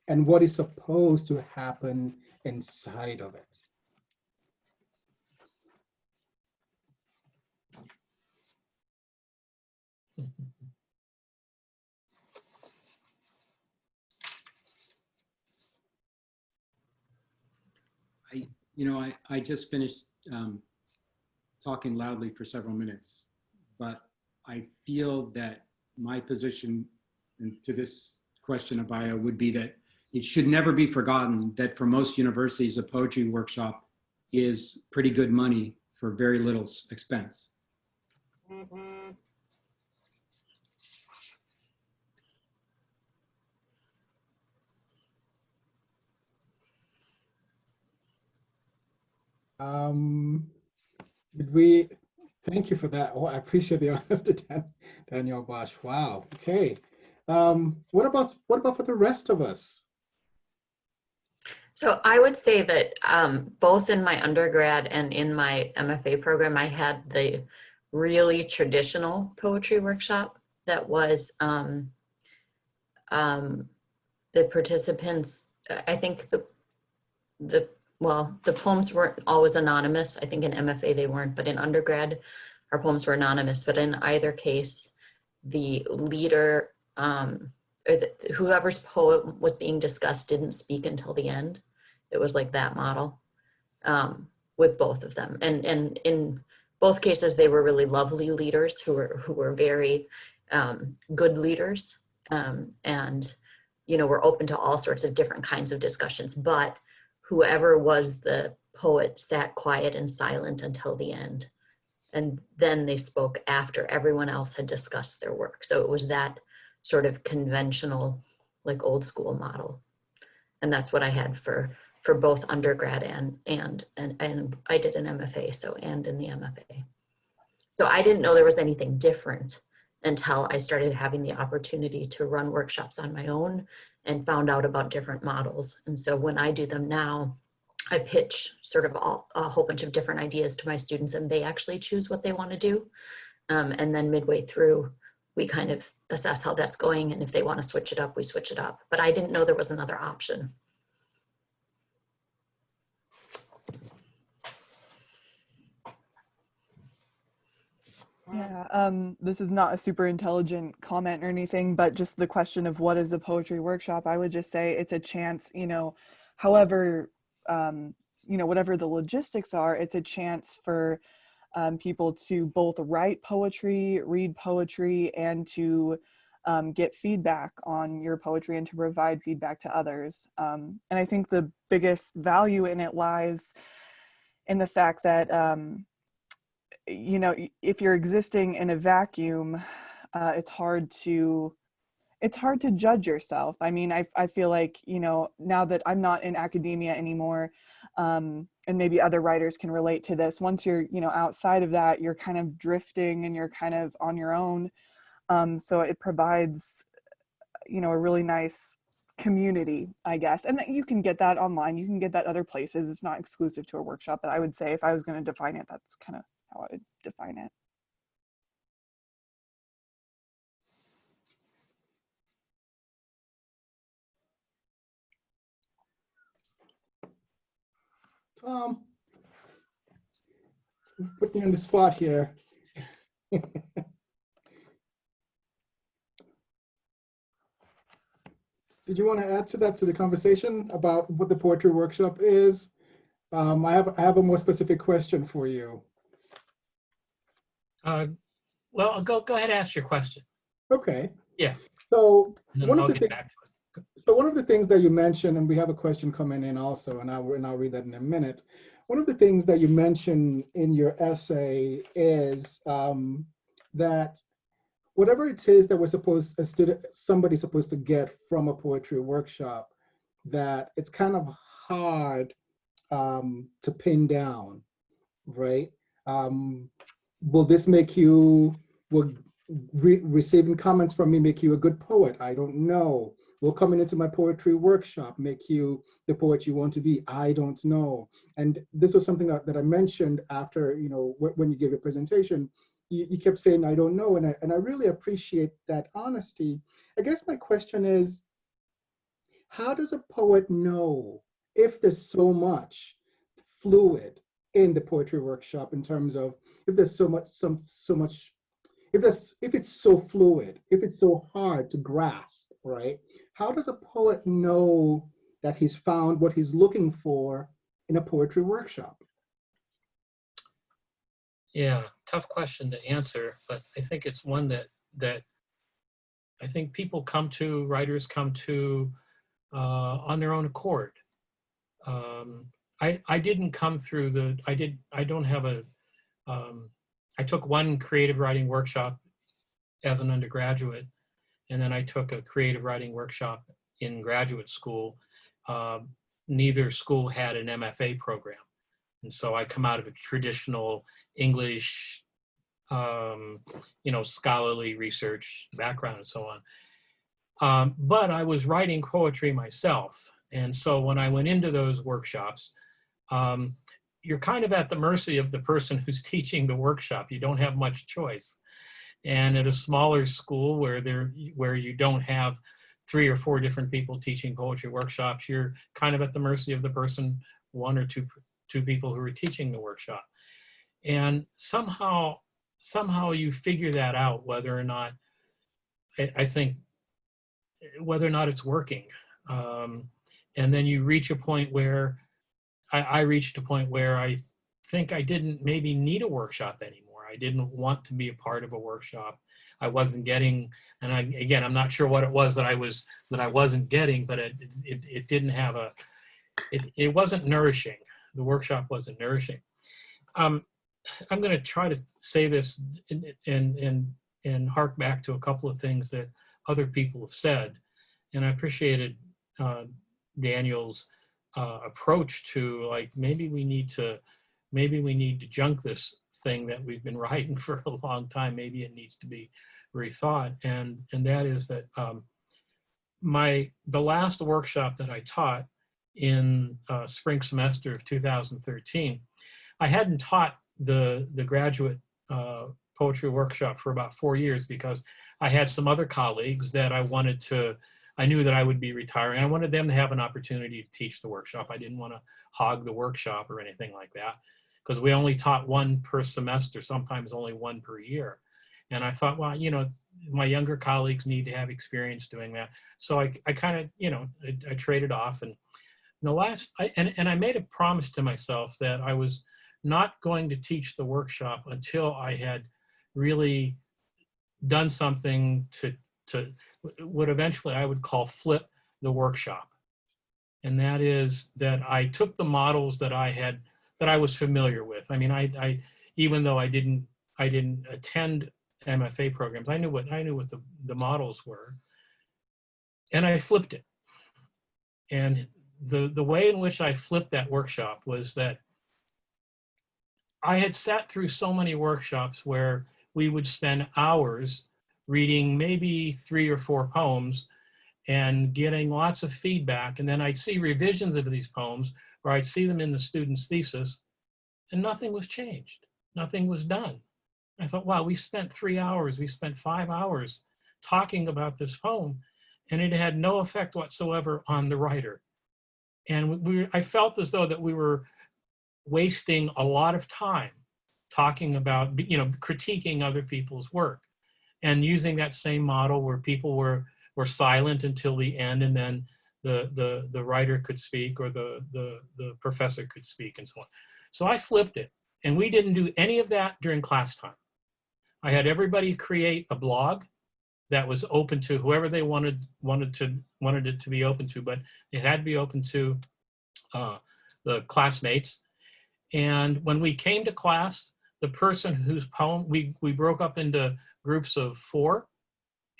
And what is supposed to happen inside of it? I just finished talking loudly for several minutes, but I feel that my position to this question, Abayo, would be that it should never be forgotten that for most universities, a poetry workshop is pretty good money for very little expense. Thank you for that. Oh, I appreciate the honesty, Daniel Bosch. Wow. Okay. What about for the rest of us? So I would say that both in my undergrad and in my MFA program, I had the really traditional poetry workshop that was the participants, I think the poems weren't always anonymous. I think in MFA they weren't, but in undergrad, our poems were anonymous. But in either case, the leader, whoever's poem was being discussed didn't speak until the end. It was like that model with both of them. And in both cases, they were really lovely leaders who were very good leaders and, were open to all sorts of different kinds of discussions. But whoever was the poet sat quiet and silent until the end. And then they spoke after everyone else had discussed their work. So it was that sort of conventional, like old school model. And that's what I had for both undergrad and I did an MFA, so and in the MFA. So I didn't know there was anything different until I started having the opportunity to run workshops on my own and found out about different models. And so when I do them now, I pitch sort of a whole bunch of different ideas to my students, and they actually choose what they want to do. And then midway through, we kind of assess how that's going. And if they want to switch it up, we switch it up. But I didn't know there was another option. Yeah, this is not a super intelligent comment or anything, but just the question of what is a poetry workshop, I would just say it's a chance, however, whatever the logistics are, it's a chance for people to both write poetry, read poetry, and to get feedback on your poetry and to provide feedback to others. And I think the biggest value in it lies in the fact that if you're existing in a vacuum, it's hard to judge yourself. I mean, I feel like, now that I'm not in academia anymore, and maybe other writers can relate to this, once you're, outside of that, you're kind of drifting and you're kind of on your own. So it provides, a really nice community, I guess. And you can get that online. You can get that other places. It's not exclusive to a workshop, but I would say if I was going to define it, that's kind of how I would define it. Tom, put me on the spot here. Did you want to add to the conversation about what the poetry workshop is? I have a more specific question for you. Well, go ahead and ask your question. Okay. Yeah. So one of the things that you mentioned, and we have a question coming in also, and I'll read that in a minute. One of the things that you mentioned in your essay is that whatever it is that somebody's supposed to get from a poetry workshop, that it's kind of hard to pin down, right? Will this make you, receiving comments from me make you a good poet? I don't know. Will coming into my poetry workshop make you the poet you want to be? I don't know. And this was something that I mentioned after, when you gave your presentation. You kept saying, I don't know, and I really appreciate that honesty. I guess my question is, how does a poet know if there's so much fluid in the poetry workshop, in terms of if there's if it's so fluid, if it's so hard to grasp, right? How does a poet know that he's found what he's looking for in a poetry workshop? Yeah, tough question to answer, but I think it's one that I think writers come to on their own accord. I didn't come through I took one creative writing workshop as an undergraduate, and then I took a creative writing workshop in graduate school. Neither school had an MFA program. And so I come out of a traditional English, scholarly research background and so on. But I was writing poetry myself. And so when I went into those workshops, you're kind of at the mercy of the person who's teaching the workshop. You don't have much choice. And at a smaller school where you don't have 3 or 4 different people teaching poetry workshops, you're kind of at the mercy of the person, 1 or 2 people who are teaching the workshop. And somehow you figure that out, whether or not, I think, whether or not it's working. And then you reach a point where, I reached a point where I think I didn't maybe need a workshop anymore. I didn't want to be a part of a workshop. I wasn't getting, and I'm not sure what it was that I wasn't getting, but it didn't have it wasn't nourishing. The workshop wasn't nourishing. I'm going to try to say this and hark back to a couple of things that other people have said. And I appreciated Daniel's approach to, like, maybe we need to junk this thing that we've been writing for a long time. Maybe it needs to be rethought. And that is that the last workshop that I taught in spring semester of 2013, I hadn't taught the graduate poetry workshop for about 4 years because I had some other colleagues that I knew that I would be retiring. I wanted them to have an opportunity to teach the workshop. I didn't want to hog the workshop or anything like that, because we only taught one per semester, sometimes only one per year. And I thought, well, my younger colleagues need to have experience doing that. So I kind of, I traded off. And I made a promise to myself that I was not going to teach the workshop until I had really done something to what eventually I would call flip the workshop. And that is that I took the models that I was familiar with. I mean, I even though I didn't attend MFA programs, I knew what the models were, and I flipped it. And the way in which I flipped that workshop was that I had sat through so many workshops where we would spend hours reading maybe 3 or 4 poems and getting lots of feedback. And then I'd see revisions of these poems, or I'd see them in the student's thesis, and nothing was changed. Nothing was done. I thought, wow, we spent 3 hours, we spent 5 hours talking about this poem, and it had no effect whatsoever on the writer. And I felt as though that we were wasting a lot of time talking about, critiquing other people's work, and using that same model where people were silent until the end, and then the writer could speak, or the professor could speak, and so on. So I flipped it, and we didn't do any of that during class time. I had everybody create a blog that was open to whoever they wanted it to be open to, but it had to be open to the classmates. And when we came to class, the person whose poem, we broke up into groups of 4,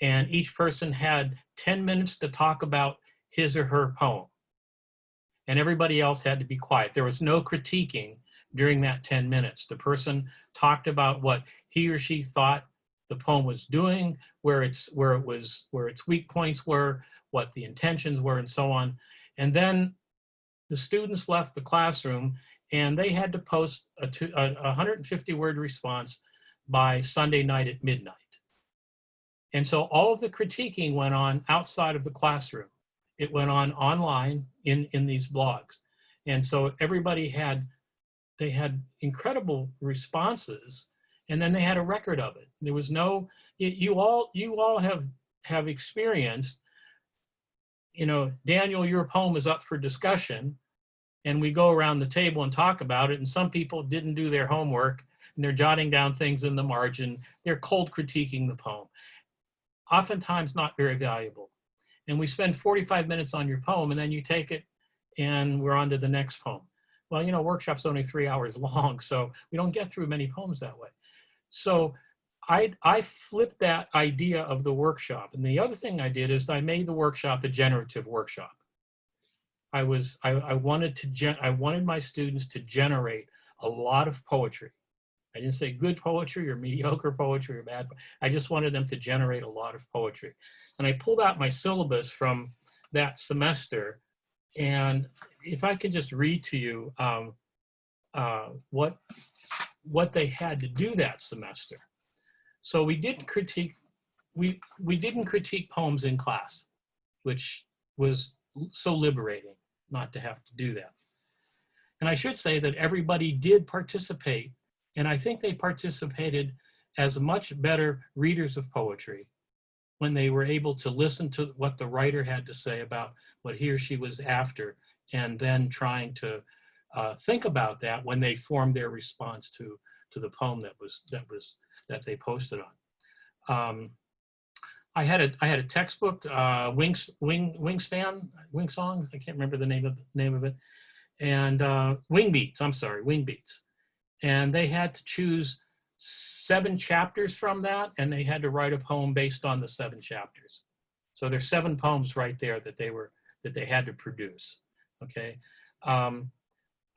and each person had 10 minutes to talk about his or her poem. And everybody else had to be quiet. There was no critiquing during that 10 minutes. The person talked about what he or she thought the poem was doing, where its weak points were, what the intentions were, and so on. And then the students left the classroom, and they had to post a 150-word response by Sunday night at midnight. And so all of the critiquing went on outside of the classroom. It went on online in these blogs. And so everybody had incredible responses, and then they had a record of it. There was no, you all have experienced, Daniel, your poem is up for discussion, and we go around the table and talk about it, and some people didn't do their homework, and they're jotting down things in the margin. They're cold critiquing the poem. Oftentimes not very valuable. And we spend 45 minutes on your poem, and then you take it and we're on to the next poem. Well, workshop's only 3 hours long, so we don't get through many poems that way. So I flipped that idea of the workshop. And the other thing I did is I made the workshop a generative workshop. I wanted my students to generate a lot of poetry. I didn't say good poetry or mediocre poetry or bad. I just wanted them to generate a lot of poetry. And I pulled out my syllabus from that semester. And if I could just read to you what they had to do that semester. So we didn't critique poems in class, which was so liberating not to have to do that. And I should say that everybody did participate, and I think they participated as much better readers of poetry when they were able to listen to what the writer had to say about what he or she was after, and then trying to think about that when they formed their response to the poem that they posted on. I had a textbook, Wingspan, Wing Songs. I can't remember the name of it, and Wing Beats. I'm sorry, Wing Beats. and they had to choose 7 chapters from that, and they had to write a poem based on the 7 chapters. So there's 7 poems right there that they had to produce. Okay.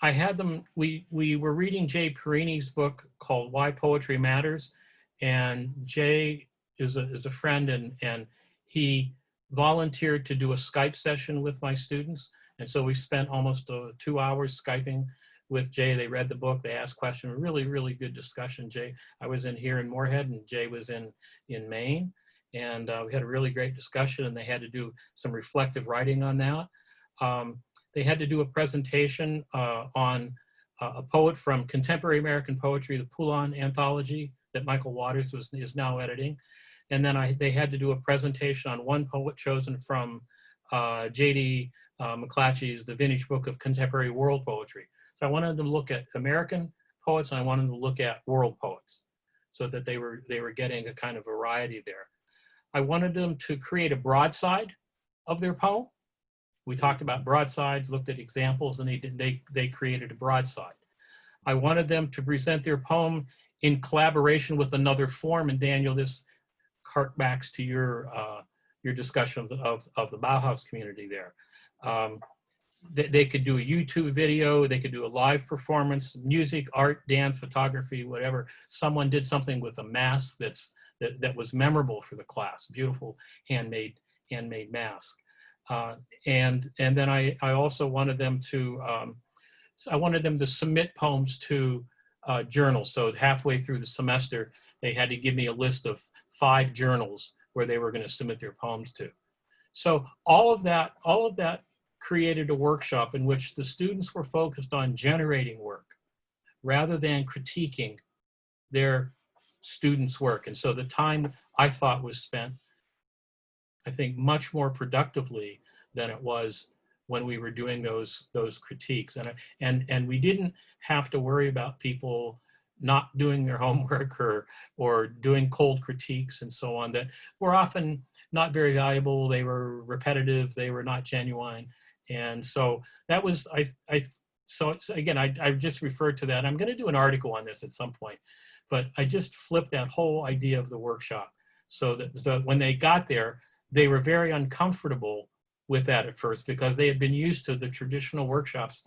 I had them, we were reading Jay Perini's book called Why Poetry Matters. And Jay is a friend, and he volunteered to do a Skype session with my students. And so we spent almost 2 hours Skyping with Jay. They read the book, they asked questions, really, really good discussion. Jay, I was in here in Moorhead, and Jay was in Maine. And we had a really great discussion, and they had to do some reflective writing on that. They had to do a presentation on a poet from contemporary American poetry, the Poulin Anthology that Michael Waters is now editing. And then they had to do a presentation on one poet chosen from J.D. McClatchy's The Vintage Book of Contemporary World Poetry. So I wanted them to look at American poets, and I wanted them to look at world poets, so that they were getting a kind of variety there. I wanted them to create a broadside of their poem. We talked about broadsides, looked at examples, and they created a broadside. I wanted them to present their poem in collaboration with another form, and Daniel, this harkbacks to your discussion of the Bauhaus community there. They could do a YouTube video, they could do a live performance, music, art, dance, photography, whatever. Someone did something with a mask that was memorable for the class, beautiful handmade mask. And then I also wanted them to, submit poems to journals. So halfway through the semester, they had to give me a list of 5 journals where they were going to submit their poems to. So all of that created a workshop in which the students were focused on generating work rather than critiquing their students' work. And so the time, I thought, was spent, I think, much more productively than it was when we were doing those critiques. And we didn't have to worry about people not doing their homework or doing cold critiques and so on that were often not very valuable. They were repetitive, they were not genuine. And so that was, so again, I just referred to that. I'm going to do an article on this at some point, but I just flipped that whole idea of the workshop so that when they got there, they were very uncomfortable with that at first, because they had been used to the traditional workshops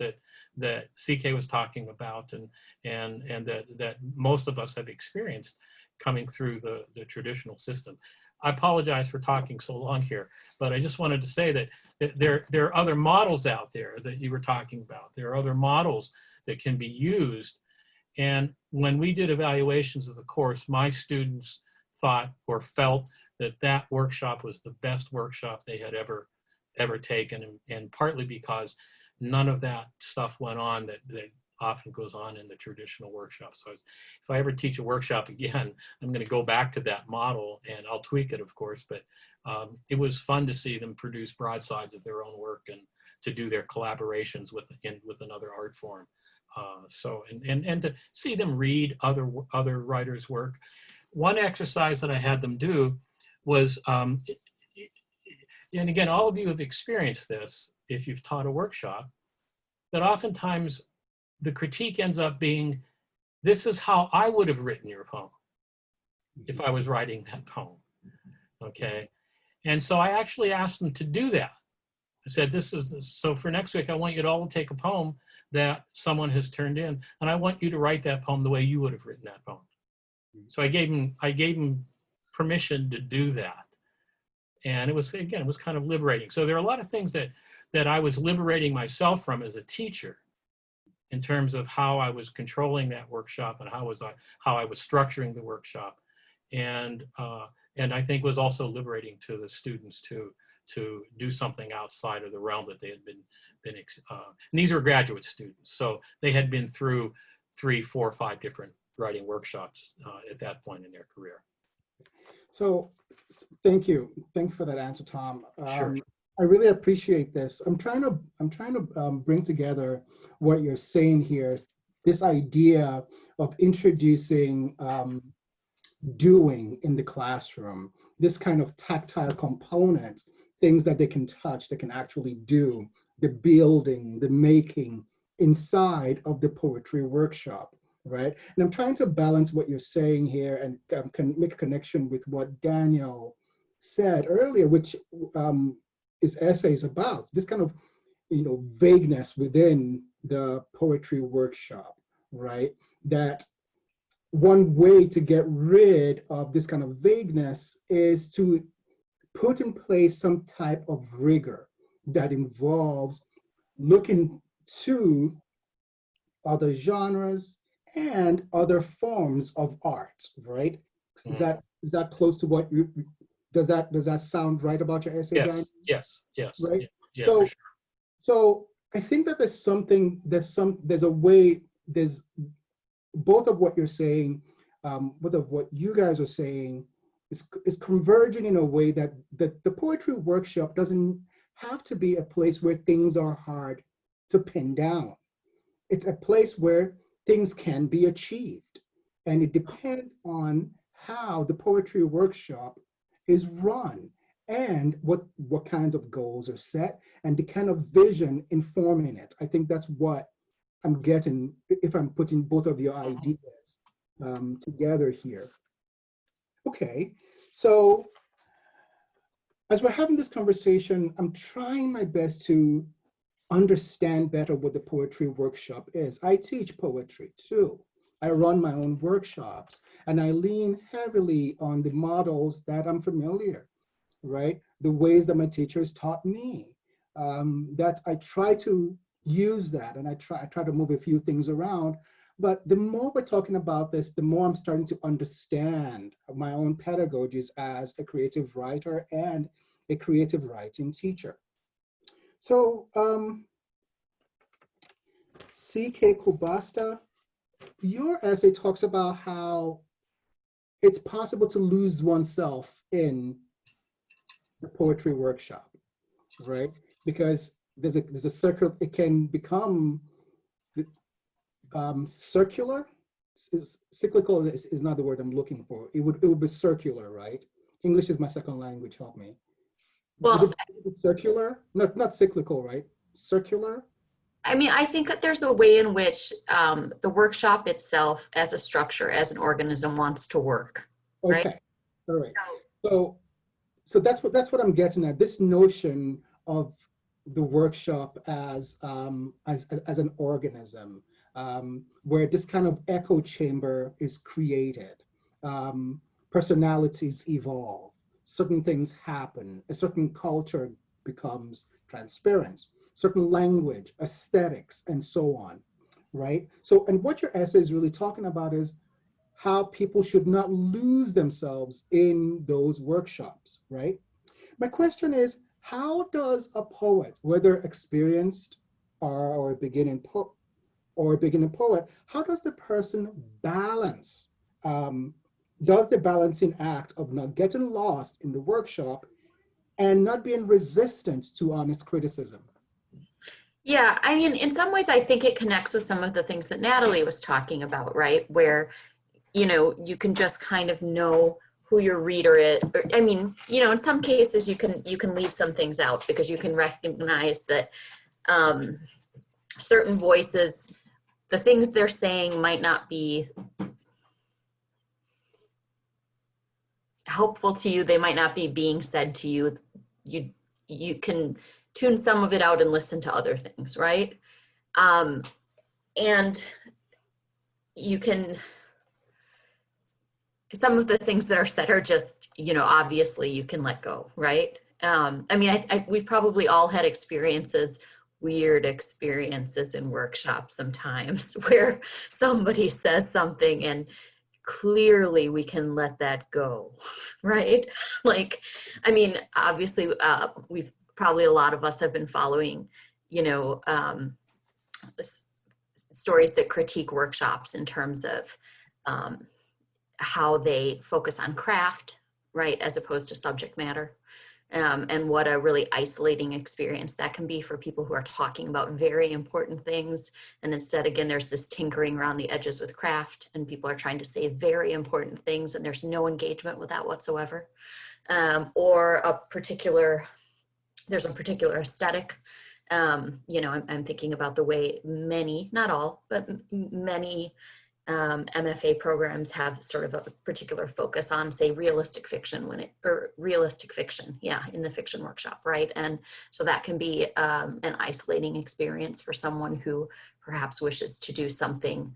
that CK was talking about and that most of us have experienced coming through the traditional system. I apologize for talking so long here, but I just wanted to say that there are other models out there that you were talking about. There are other models that can be used. And when we did evaluations of the course, my students thought or felt that workshop was the best workshop they had ever taken, and partly because none of that stuff went on that often goes on in the traditional workshops. So if I ever teach a workshop again, I'm going to go back to that model, and I'll tweak it, of course, but it was fun to see them produce broadsides of their own work and to do their collaborations with another art form. And to see them read other writers' work. One exercise that I had them do was, and again, all of you have experienced this if you've taught a workshop, that oftentimes the critique ends up being, this is how I would have written your poem if I was writing that poem, okay? And so I actually asked them to do that. I said, so for next week, I want you to all take a poem that someone has turned in, and I want you to write that poem the way you would have written that poem. So I gave them permission to do that. And it was kind of liberating. So there are a lot of things that I was liberating myself from as a teacher in terms of how I was controlling that workshop and how I was structuring the workshop. And I think was also liberating to the students to do something outside of the realm that they had been and these were graduate students. So they had been through 3, 4, 5 different writing workshops at that point in their career. So thank you for that answer, Tom. Sure. I really appreciate this. I'm trying to bring together what you're saying here, this idea of introducing doing in the classroom, this kind of tactile component, things that they can touch, they can actually do, the building, the making inside of the poetry workshop. right? And I'm trying to balance what you're saying here and can make a connection with what Daniel said earlier, which his essay is about, this kind of, vagueness within the poetry workshop, right? That one way to get rid of this kind of vagueness is to put in place some type of rigor that involves looking to other genres and other forms of art, right? Is that close to what you, does that sound right about your essay, Dan? Yes. Right? Yeah, So, for sure. so I think that there's a way, there's both of what you're saying, both of what you guys are saying is converging in a way that the poetry workshop doesn't have to be a place where things are hard to pin down. It's a place where things can be achieved. And it depends on how the poetry workshop is run and what kinds of goals are set and the kind of vision informing it. I think that's what I'm getting if I'm putting both of your ideas together here. Okay, so as we're having this conversation, I'm trying my best to understand better what the poetry workshop is. I teach poetry too. I run my own workshops and I lean heavily on the models that I'm familiar, right? The ways that my teachers taught me, that I try to use that and I try to move a few things around. But the more we're talking about this, the more I'm starting to understand my own pedagogies as a creative writer and a creative writing teacher. So C.K. Kubasta, your essay talks about how it's possible to lose oneself in the poetry workshop, right? Because there's a circle, it can become circular. Cyclical is not the word I'm looking for. It would be circular, right? English is my second language, help me. Well, circular, not cyclical, right? Circular. I mean, I think that there's a way in which the workshop itself as a structure, as an organism wants to work. Okay, right? All right. So that's what I'm getting at. This notion of the workshop as an organism, where this kind of echo chamber is created. Personalities evolve. Certain things happen. A certain culture becomes transparent. Certain language, aesthetics, and so on, right? So, and what your essay is really talking about is how people should not lose themselves in those workshops, right? My question is, how does a poet, whether experienced or a beginning poet, how does the person balance, does the balancing act of not getting lost in the workshop and not being resistant to honest criticism? Yeah, I mean, in some ways, I think it connects with some of the things that Natalie was talking about, right? Where, you can just kind of know who your reader is. Or, I mean, in some cases, you can leave some things out because you can recognize that certain voices, the things they're saying might not be helpful to you. They might not be being said to you. You can tune some of it out and listen to other things, right? And you can, some of the things that are said are just, obviously you can let go, right? I mean, we've probably all had weird experiences in workshops sometimes where somebody says something and clearly we can let that go, right? Like, I mean, obviously a lot of us have been following, stories that critique workshops in terms of how they focus on craft, right, as opposed to subject matter. And what a really isolating experience that can be for people who are talking about very important things. And instead, again, there's this tinkering around the edges with craft and people are trying to say very important things and there's no engagement with that whatsoever. Or there's a particular aesthetic. I'm thinking about the way many, not all, but many MFA programs have sort of a particular focus on, say, realistic fiction in the fiction workshop, right? And so that can be an isolating experience for someone who perhaps wishes to do something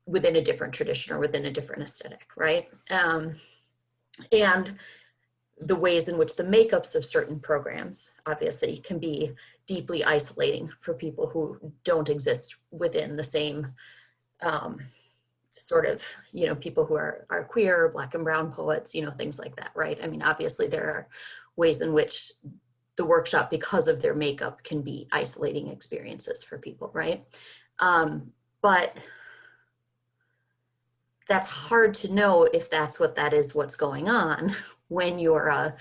within a different tradition or within a different aesthetic, right? And the ways in which the makeups of certain programs obviously can be deeply isolating for people who don't exist within the same sort of, people who are queer, Black and brown poets, things like that, right? I mean, obviously there are ways in which the workshop, because of their makeup, can be isolating experiences for people, right? But that's hard to know if that is what's going on when you're a,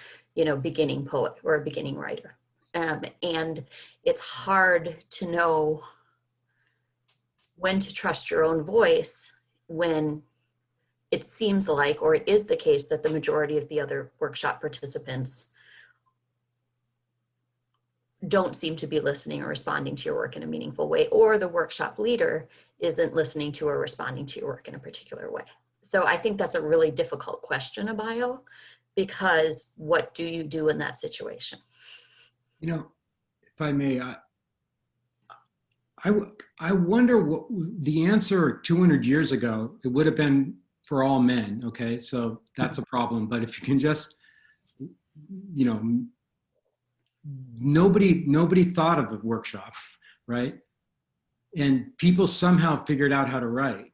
beginning poet or a beginning writer. And it's hard to know when to trust your own voice when it seems like, or it is the case, that the majority of the other workshop participants don't seem to be listening or responding to your work in a meaningful way, or the workshop leader isn't listening to or responding to your work in a particular way. So I think that's a really difficult question, Abayo, because what do you do in that situation? If I may, I wonder what the answer 200 years ago, it would have been for all men, okay? So that's a problem. But if you can just, nobody thought of a workshop, right? And people somehow figured out how to write.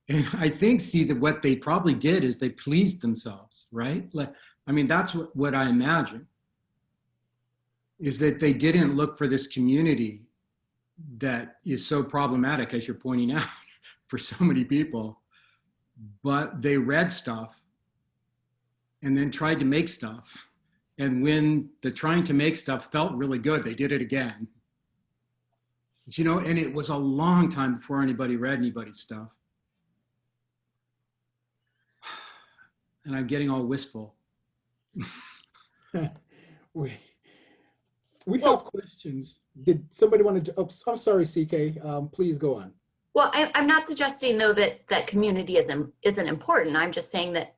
And I think, that what they probably did is they pleased themselves, right? That's what I imagine, is that they didn't look for this community that is so problematic, as you're pointing out, for so many people, but they read stuff and then tried to make stuff. And when the trying to make stuff felt really good, they did it again. And it was a long time before anybody read anybody's stuff. And I'm getting all wistful. We have questions. Did somebody want to, I'm sorry, CK, please go on. Well, I'm not suggesting, though, that community isn't important. I'm just saying that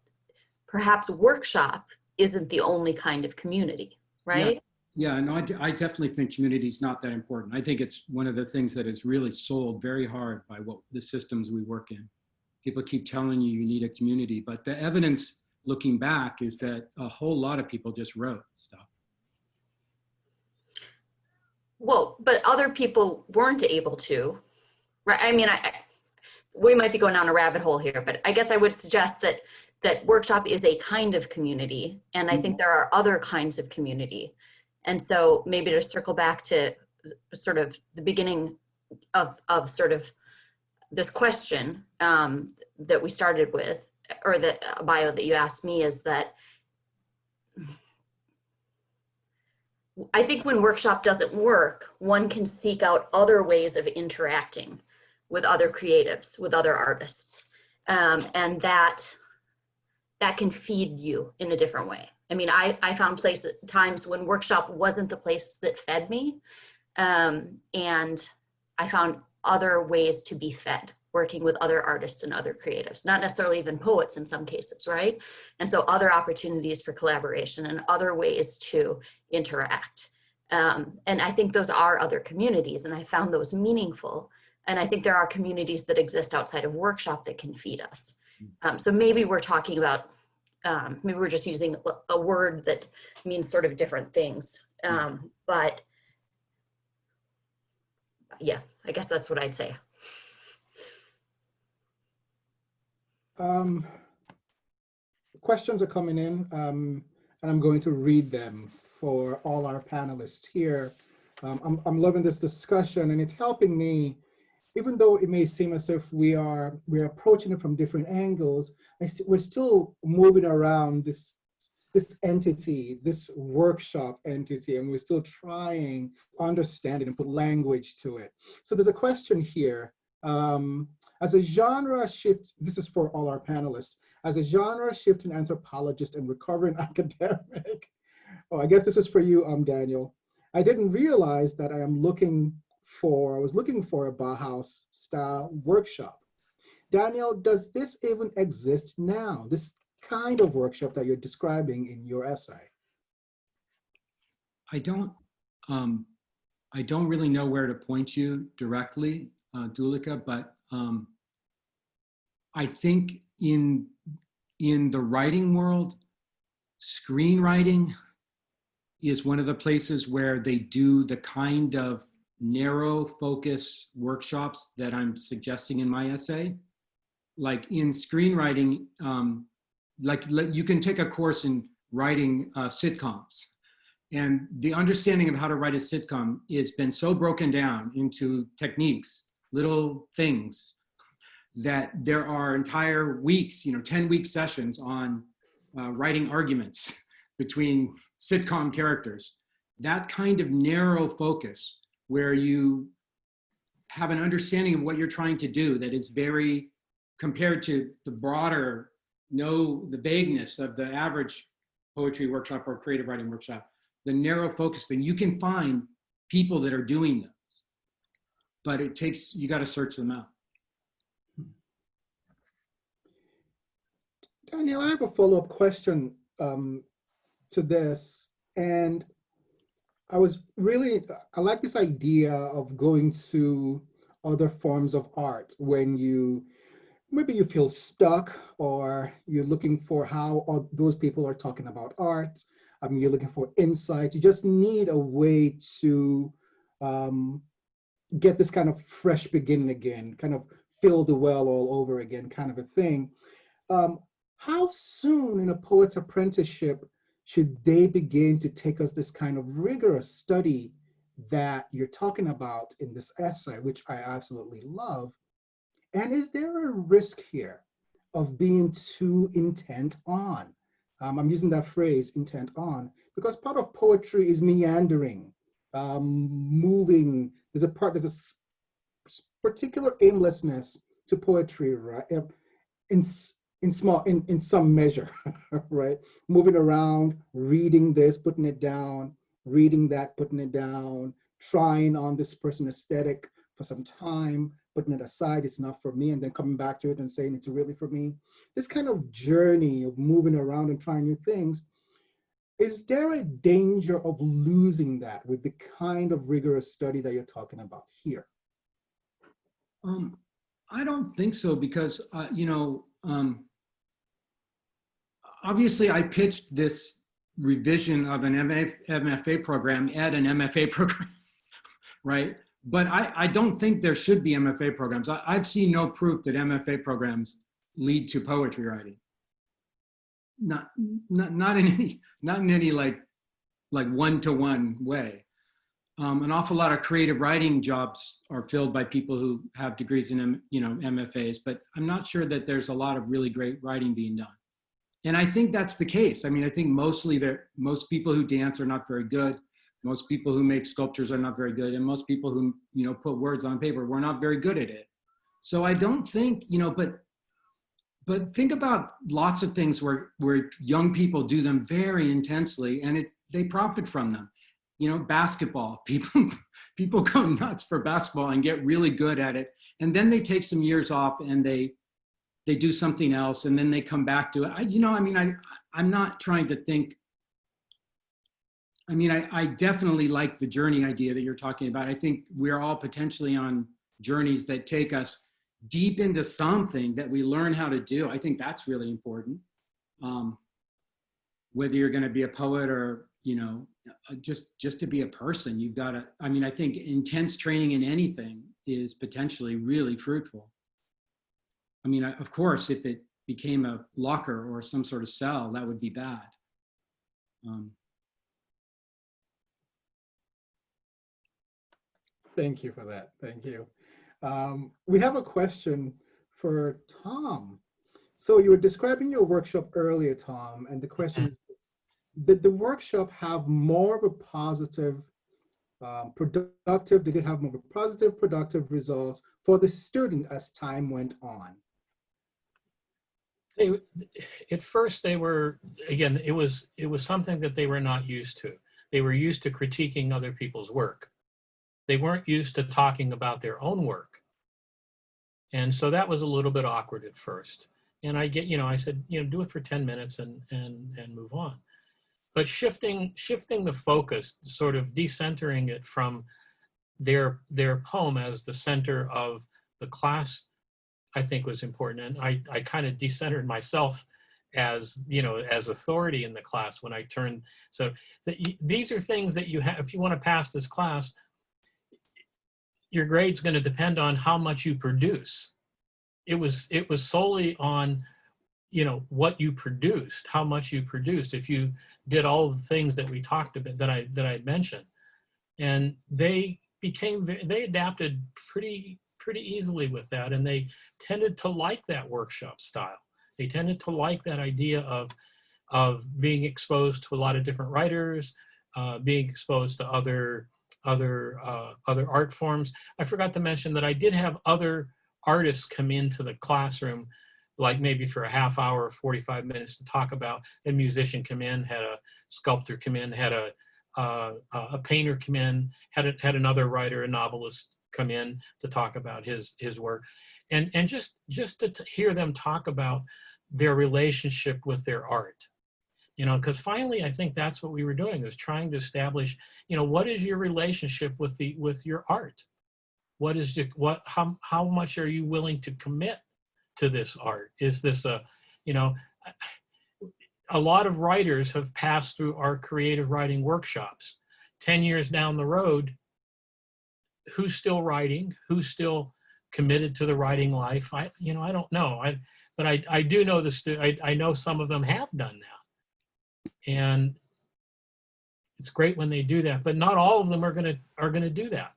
perhaps workshop isn't the only kind of community, right? Yeah, no, I definitely think community is not that important. I think it's one of the things that is really sold very hard by the systems we work in. People keep telling you need a community, but the evidence looking back is that a whole lot of people just wrote stuff. Well, but other people weren't able to, right? I mean, we might be going down a rabbit hole here, but I guess I would suggest that workshop is a kind of community, and I think there are other kinds of community. And so maybe to circle back to sort of the beginning of sort of this question that we started with, or that Abayo that you asked me, is that I think when workshop doesn't work, one can seek out other ways of interacting with other creatives, with other artists. And that can feed you in a different way. I mean, I found times when workshop wasn't the place that fed me. And I found other ways to be fed, working with other artists and other creatives, not necessarily even poets in some cases, right? And so other opportunities for collaboration and other ways to interact. And I think those are other communities, and I found those meaningful. And I think there are communities that exist outside of workshop that can feed us. So maybe we're talking about, maybe we're just using a word that means sort of different things. But yeah, I guess that's what I'd say. Questions are coming in, and I'm going to read them for all our panelists here. I'm loving this discussion, and it's helping me, even though it may seem as if we're approaching it from different angles. We're still moving around this entity, this workshop entity, and we're still trying to understand it and put language to it. So there's a question here. As a genre shift, this is for all our panelists, as a genre shifting anthropologist and recovering academic, oh, I guess this is for you, Daniel. I didn't realize that I am looking I was looking for a Bauhaus style workshop. Daniel, does this even exist now? This kind of workshop that you're describing in your essay? I don't really know where to point you directly, Dulika, but I think in the writing world, screenwriting is one of the places where they do the kind of narrow focus workshops that I'm suggesting in my essay. Like in screenwriting, like you can take a course in writing sitcoms. And the understanding of how to write a sitcom has been so broken down into techniques, little things, that there are entire weeks, 10-week sessions on writing arguments between sitcom characters. That kind of narrow focus where you have an understanding of what you're trying to do that is very, compared to the broader, the vagueness of the average poetry workshop or creative writing workshop, the narrow focus thing, you can find people that are doing those, but you got to search them out. Daniel, I have a follow-up question to this. And I like this idea of going to other forms of art when maybe you feel stuck, or you're looking for how those people are talking about art. You're looking for insight. You just need a way to get this kind of fresh beginning again, kind of fill the well all over again, kind of a thing. How soon in a poet's apprenticeship should they begin to take us this kind of rigorous study that you're talking about in this essay, which I absolutely love? And is there a risk here of being too intent on? I'm using that phrase, intent on, because part of poetry is meandering, moving. There's a particular aimlessness to poetry, right? In some measure, right? Moving around, reading this, putting it down, reading that, putting it down, trying on this person's aesthetic for some time, putting it aside, it's not for me, and then coming back to it and saying it's really for me. This kind of journey of moving around and trying new things, is there a danger of losing that with the kind of rigorous study that you're talking about here? I don't think so, because, obviously I pitched this revision of an MFA program at an MFA program, right? But I don't think there should be MFA programs. I've seen no proof that MFA programs lead to poetry writing. Not in any like one-to-one way. An awful lot of creative writing jobs are filled by people who have degrees in MFAs, but I'm not sure that there's a lot of really great writing being done. And I think that's the case. I mean, I think most people who dance are not very good. Most people who make sculptures are not very good. And most people who, put words on paper were not very good at it. So I don't think, but think about lots of things where young people do them very intensely and they profit from them. Basketball, people go nuts for basketball and get really good at it. And then they take some years off and they do something else, and then they come back to it. I'm not trying to think. I definitely like the journey idea that you're talking about. I think we're all potentially on journeys that take us deep into something that we learn how to do. I think that's really important. Whether you're going to be a poet or, just to be a person, you've got to, I think intense training in anything is potentially really fruitful. Of course, if it became a locker or some sort of cell, that would be bad. Thank you for that. Thank you. We have a question for Thom. So you were describing your workshop earlier, Thom, and the question is, did the workshop have more of a positive, did it have more of a positive, productive results for the student as time went on? At first they were, again, it was something that they were not used to. They were used to critiquing other people's work. they weren't used to talking about their own work. And so that was a little bit awkward at first. And I said, do it for 10 minutes and move on. But shifting the focus, sort of decentering it from their poem as the center of the class, I think was important. And I kind of decentered myself as authority in the class when I turned. So these are things that you have, if you want to pass this class, your grade's going to depend on how much you produce. It was solely on, what you produced, how much you produced. If you did all the things that we talked about, that I mentioned, and they adapted pretty easily with that, and they tended to like that workshop style. They tended to like that idea of being exposed to a lot of different writers, being exposed to other art forms. I forgot to mention that I did have other artists come into the classroom, like maybe for a half hour or 45 minutes to talk about. A musician come in, had a sculptor come in, had a painter come in, had another writer, a novelist come in to talk about his work, and just to hear them talk about their relationship with their art. Because finally, I think that's what we were doing, was trying to establish, what is your relationship with your art? How much are you willing to commit to this art? Is this a lot of writers have passed through our creative writing workshops. 10 years down the road, who's still writing? Who's still committed to the writing life? I don't know. But I do know I know some of them have done that. And it's great when they do that, but not all of them are gonna do that.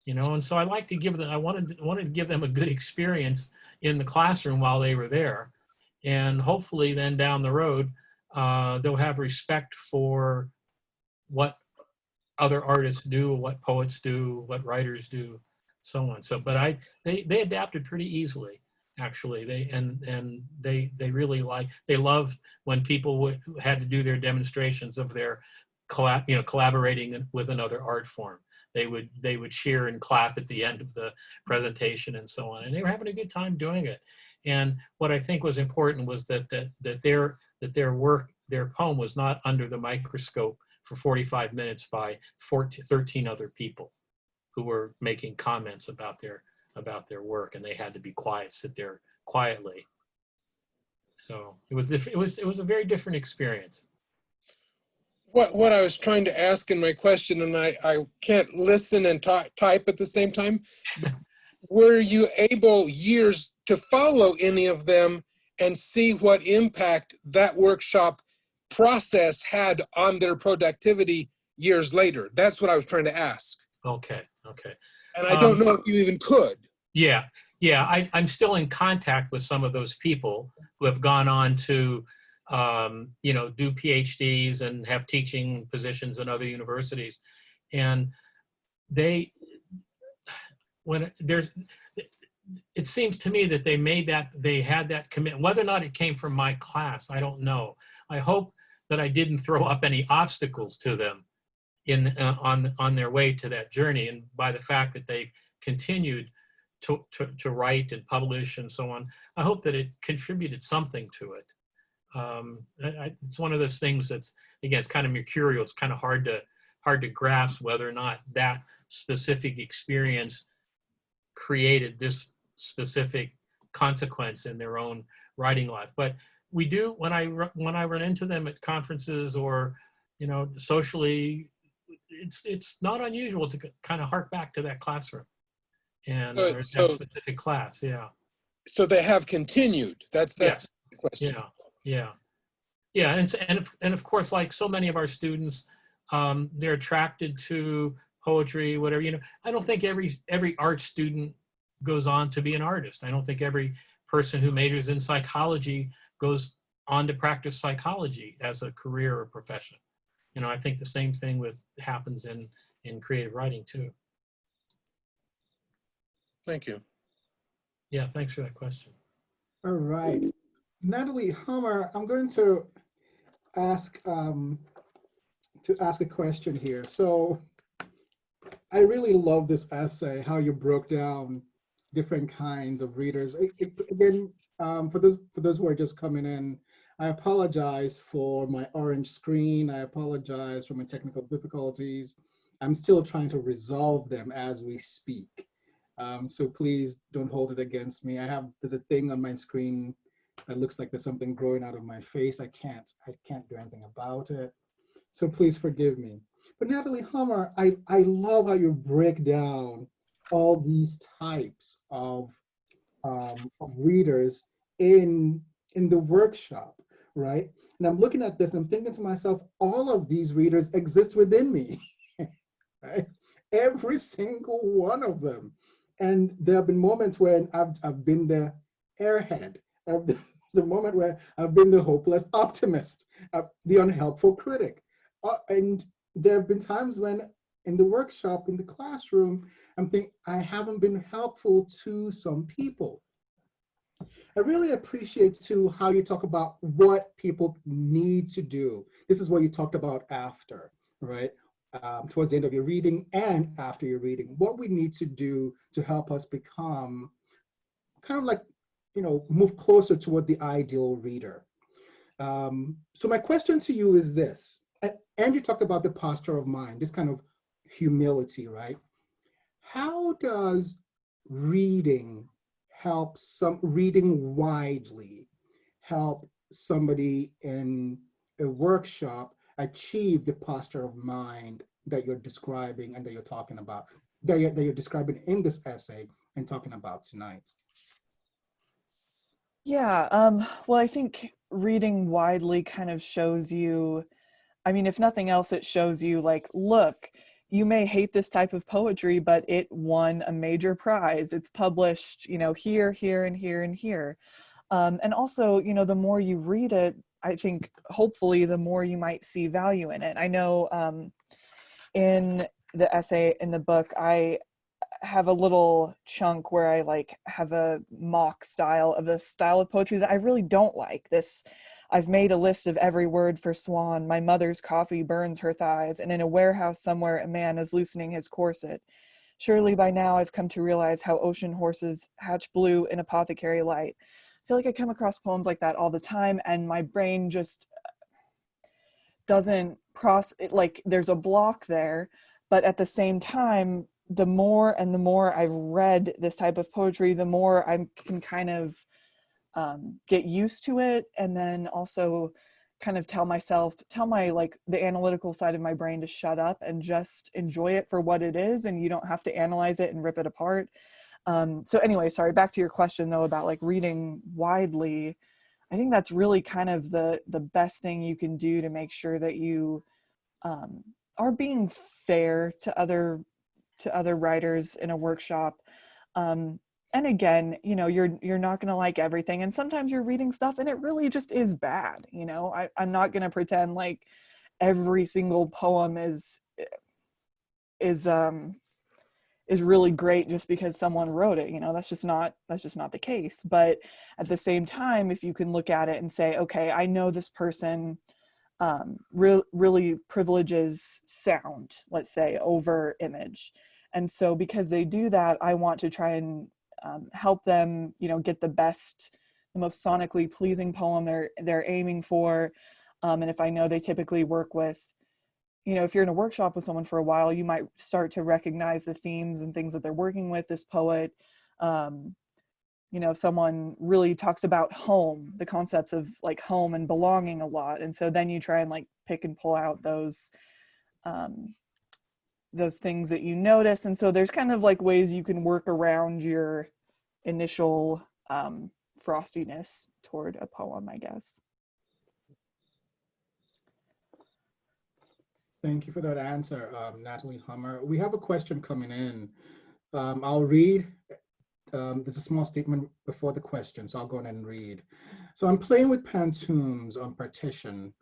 And so I like to give them, I wanted to give them a good experience in the classroom while they were there. And hopefully then down the road, they'll have respect for what other artists do, what poets do, what writers do, so on. So, but they adapted pretty easily, actually. They really they loved when people had to do their demonstrations of their collaborating with another art form. They would cheer and clap at the end of the presentation and so on, and they were having a good time doing it. And what I think was important was that their work, their poem, was not under the microscope for 45 minutes by 13 other people who were making comments about their work, and they had to be quiet, sit there quietly. So it was a very different experience. What I was trying to ask in my question, and I can't listen and type at the same time, were you able years to follow any of them and see what impact that workshop process had on their productivity years later? That's what I was trying to ask. Okay. And I don't know if you even could. Yeah. I'm still in contact with some of those people who have gone on to do PhDs and have teaching positions in other universities. And it seems to me that they had that commitment. Whether or not it came from my class, I don't know. I hope that I didn't throw up any obstacles to them on their way to that journey. And by the fact that they continued to write and publish and so on, I hope that it contributed something to it. It's one of those things that's, again, it's kind of mercurial. It's kind of hard to grasp whether or not that specific experience created this specific consequence in their own writing life. But we do, when I run into them at conferences or socially, it's not unusual to kind of hark back to that classroom and that specific class. Yeah. So they have continued. That's yes. the question. Yeah. And of course, like so many of our students, they're attracted to poetry, whatever. I don't think every art student goes on to be an artist. I don't think every person who majors in psychology goes on to practice psychology as a career or profession. I think the same thing happens in creative writing too. Thank you. Yeah, thanks for that question. All right. Natalie Homer, I'm going to ask a question here. So I really love this essay, how you broke down different kinds of readers. Again, for those who are just coming in, I apologize for my orange screen. I apologize for my technical difficulties. I'm still trying to resolve them as we speak. So please don't hold it against me. There's a thing on my screen that looks like there's something growing out of my face. I can't do anything about it. So please forgive me. But Natalie Homer, I love how you break down all these types of readers in the workshop, right? And I'm looking at this, I'm thinking to myself, all of these readers exist within me, right? Every single one of them. And there have been moments when I've been the airhead. The moment where I've been the hopeless optimist, the unhelpful critic. And there have been times when in the workshop, in the classroom, I'm thinking, I haven't been helpful to some people. I really appreciate too how you talk about what people need to do. This is what you talked about after, right? Towards the end of your reading and after your reading, what we need to do to help us become kind of like, move closer toward the ideal reader. So my question to you is this, and you talked about the posture of mind, this kind of humility, right? How does reading reading widely help somebody in a workshop achieve the posture of mind that you're describing and that you're talking about, that you're describing in this essay and talking about tonight? Yeah, well, I think reading widely kind of shows you, I mean, if nothing else, it shows you like, look, you may hate this type of poetry, but it won a major prize. It's published, here, here, and here, and here. And also, the more you read it, I think hopefully the more you might see value in it. I know in the essay, in the book, I have a little chunk where I like have a mock style of the style of poetry that I really don't like. I've made a list of every word for swan. My mother's coffee burns her thighs, and in a warehouse somewhere a man is loosening his corset. Surely by now I've come to realize how ocean horses hatch blue in apothecary light. I feel like I come across poems like that all the time, and my brain just doesn't process, like there's a block there. But at the same time, the more and the more I've read this type of poetry, the more I can kind of get used to it, and then also kind of tell my like the analytical side of my brain to shut up and just enjoy it for what it is, and you don't have to analyze it and rip it apart. So anyway, sorry, back to your question though about like reading widely. I think that's really kind of the best thing you can do to make sure that you are being fair to other writers in a workshop. And again, you're not going to like everything, and sometimes you're reading stuff and it really just is bad. I'm not going to pretend like every single poem is really great just because someone wrote it. That's just not the case. But at the same time, if you can look at it and say, okay, I know this person really privileges sound, let's say, over image, and so because they do that, I want to try and help them, get the most sonically pleasing poem they're aiming for. And if I know they typically work with, if you're in a workshop with someone for a while, you might start to recognize the themes and things that they're working with. This poet, someone really talks about home, the concepts of like home and belonging a lot. And so then you try and like pick and pull out those things that you notice. And so there's kind of like ways you can work around your initial frostiness toward a poem, I guess. Thank you for that answer, Natalie Homer. We have a question coming in. I'll read. There's a small statement before the question, so I'll go ahead and read. So I'm playing with pantoums on partition.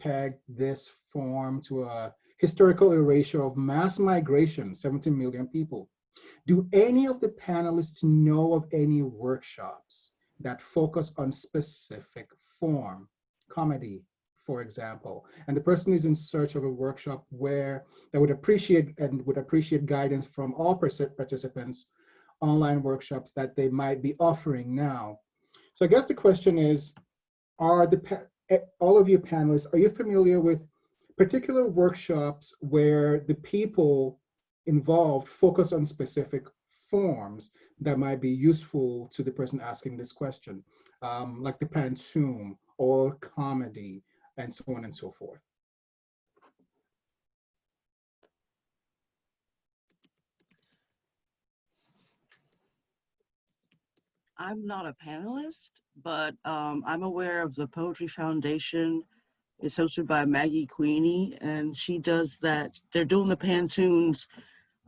Peg this form to a historical erasure of mass migration, 17 million people. Do any of the panelists know of any workshops that focus on specific form, comedy, for example, and the person is in search of a workshop where they would appreciate guidance from all participants, online workshops that they might be offering now. So I guess the question is, all of you panelists, are you familiar with particular workshops where the people involved focus on specific forms that might be useful to the person asking this question, like the pantoum or comedy and so on and so forth? I'm not a panelist, but I'm aware of the Poetry Foundation. It's hosted by Maggie Queenie, and she does that. They're doing the pantoons.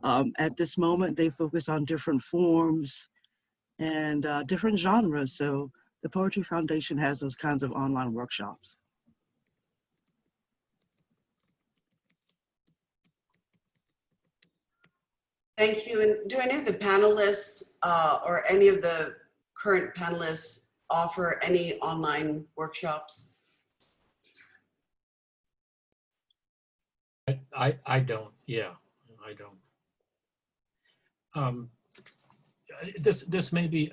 At this moment, they focus on different forms and different genres. So the Poetry Foundation has those kinds of online workshops. Thank you. And do any of the panelists or any of the current panelists offer any online workshops? I don't. Yeah, I don't. This may be.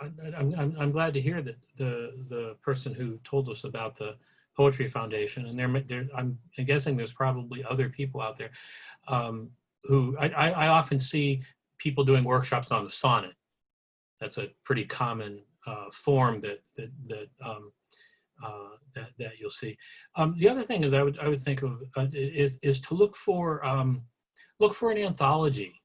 I'm glad to hear that the person who told us about the Poetry Foundation, and I'm guessing there's probably other people out there who I often see people doing workshops on the sonnet. That's a pretty common form that you'll see. The other thing is I would think of is to look for an anthology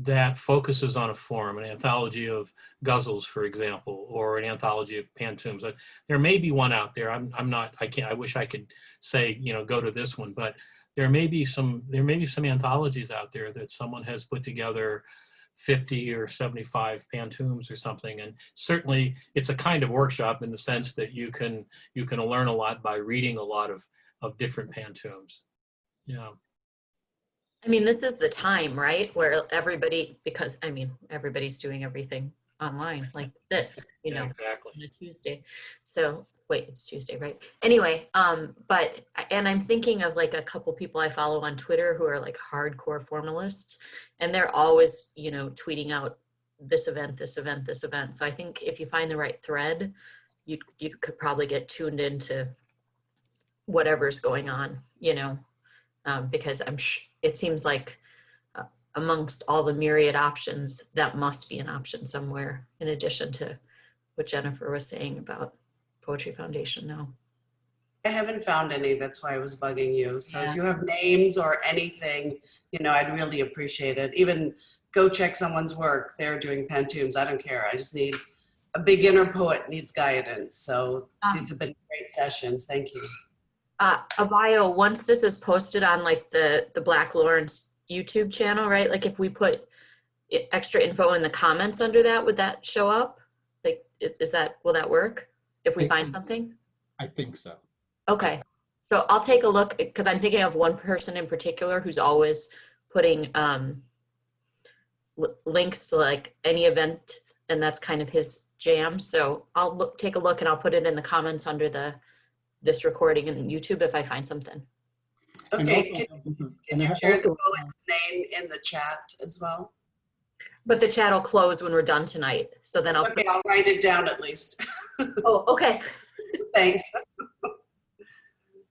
that focuses on a form, an anthology of ghazals, for example, or an anthology of pantoums. There may be one out there. I wish I could say, go to this one, but there may be some anthologies out there that someone has put together 50 or 75 pantoums or something. And certainly it's a kind of workshop in the sense that you can learn a lot by reading a lot of different pantoums. Yeah. I mean, this is the time, right, where because everybody's doing everything online like this, Yeah, exactly. on a Tuesday. So wait, it's Tuesday, right? Anyway, and I'm thinking of like a couple people I follow on Twitter who are like hardcore formalists, and they're always, tweeting out this event, this event, this event. So I think if you find the right thread, you could probably get tuned into whatever's going on, because it seems like amongst all the myriad options, that must be an option somewhere in addition to what Jennifer was saying about Poetry Foundation now. I haven't found any, that's why I was bugging you. So Yeah. if you have names or anything, I'd really appreciate it. Even go check someone's work. They're doing pantoums, I don't care. I just need a beginner poet needs guidance. So these have been great sessions, thank you. Abayo, once this is posted on like the Black Lawrence YouTube channel, right? Like if we put extra info in the comments under that, would that show up? Like, will that work if we find something? I think so. Okay, so I'll take a look because I'm thinking of one person in particular who's always putting links to like any event, and that's kind of his jam. So I'll take a look and I'll put it in the comments under this recording in YouTube if I find something. Okay, can you share the poet's name in the chat as well? But the chat will close when we're done tonight. So then I'll write it down at least. Oh, okay. Thanks.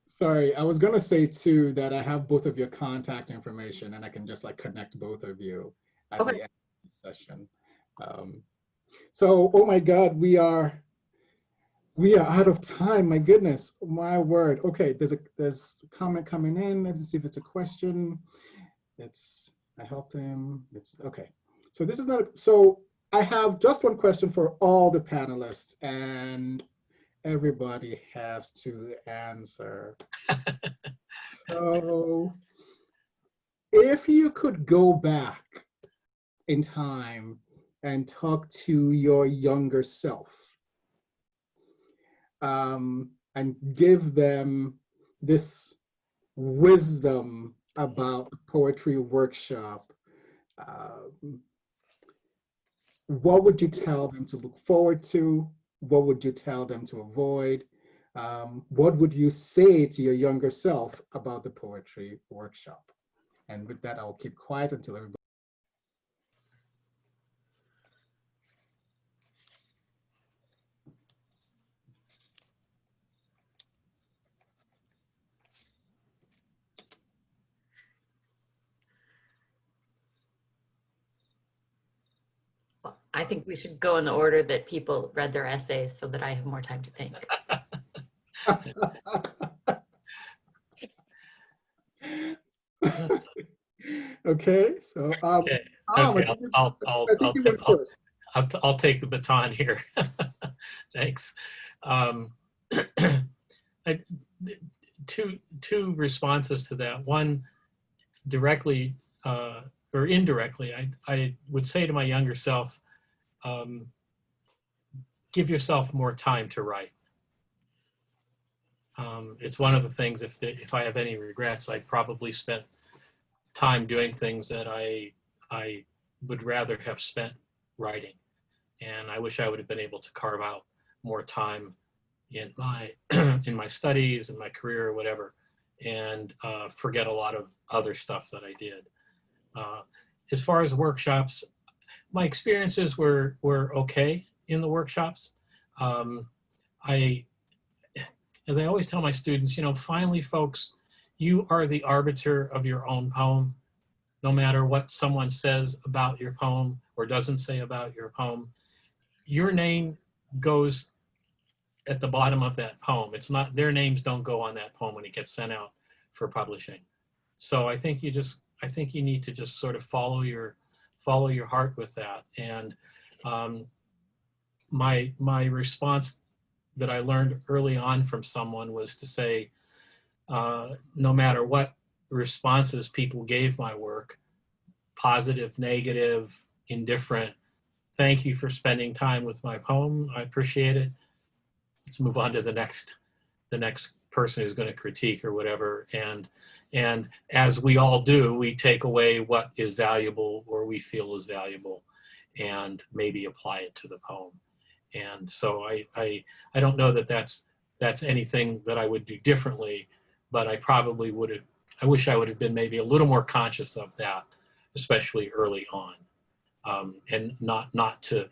Sorry, I was gonna say too that I have both of your contact information and I can just like connect both of you at the end of the session. So, oh my God, we are out of time. My goodness, my word. Okay, there's a comment coming in. Let's see if it's a question. I helped him. It's okay. So this is not. So I have just one question for all the panelists, and everybody has to answer. So if you could go back in time and talk to your younger self, and give them this wisdom about the poetry workshop, what would you tell them to look forward to? What would you tell them to avoid? what would you say to your younger self about the poetry workshop? And with that, I'll keep quiet until everybody. I think we should go in the order that people read their essays so that I have more time to think. Okay, so Okay. I Okay. think you went first. I'll take the baton here. Thanks. Two responses to that. One, directly or indirectly, I would say to my younger self, give yourself more time to write. It's one of the things, if I have any regrets, I probably spent time doing things that I would rather have spent writing. And I wish I would have been able to carve out more time in my in my studies and my career or whatever, and forget a lot of other stuff that I did. As far as workshops, my experiences were okay in the workshops. As I always tell my students, finally, folks, you are the arbiter of your own poem. No matter what someone says about your poem or doesn't say about your poem, your name goes at the bottom of that poem. It's not, their names don't go on that poem when it gets sent out for publishing. So I think you need to just sort of follow your heart with that. And my response that I learned early on from someone was to say, no matter what responses people gave my work, positive, negative, indifferent, thank you for spending time with my poem. I appreciate it. Let's move on to the next person who's going to critique or whatever. And as we all do, we take away what is valuable or we feel is valuable and maybe apply it to the poem. And so I don't know that that's anything that I would do differently, but I probably would have, I wish I would have been maybe a little more conscious of that, especially early on, and not to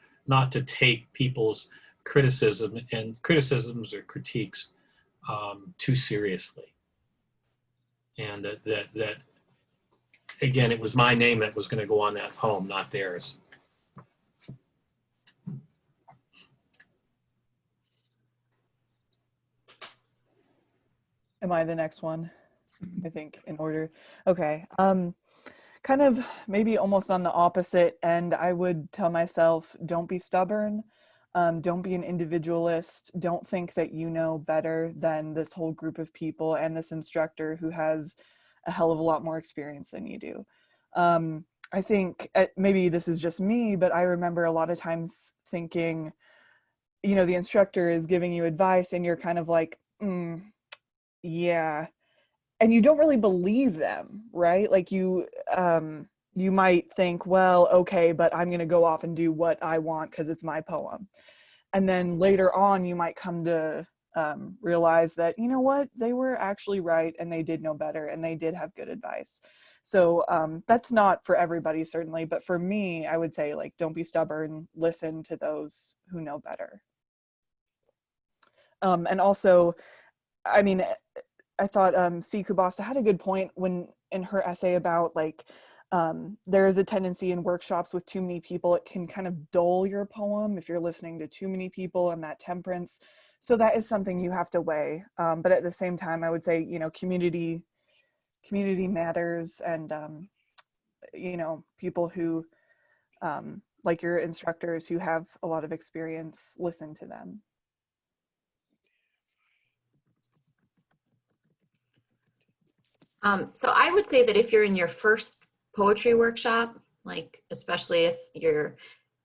take people's criticisms or critiques too seriously. And that again, it was my name that was going to go on that poem, not theirs. Am I the next one? I think in order. Okay. Kind of maybe almost on the opposite end, I would tell myself, don't be stubborn. Don't be an individualist. Don't think that you know better than this whole group of people and this instructor who has a hell of a lot more experience than you do. I think maybe this is just me, but I remember a lot of times thinking, the instructor is giving you advice and you're kind of like, yeah. And you don't really believe them, right? Like you might think, well, okay, but I'm going to go off and do what I want because it's my poem. And then later on, you might come to realize that, you know what, they were actually right and they did know better and they did have good advice. So that's not for everybody, certainly. But for me, I would say, like, don't be stubborn. Listen to those who know better. And also, I mean, I thought C. Kubasta had a good point when in her essay about like there is a tendency in workshops with too many people, it can kind of dull your poem if you're listening to too many people and that temperance. So that is something you have to weigh. But at the same time, I would say, community matters, and people who like your instructors who have a lot of experience, listen to them. So I would say that if you're in your first poetry workshop, like especially if you're,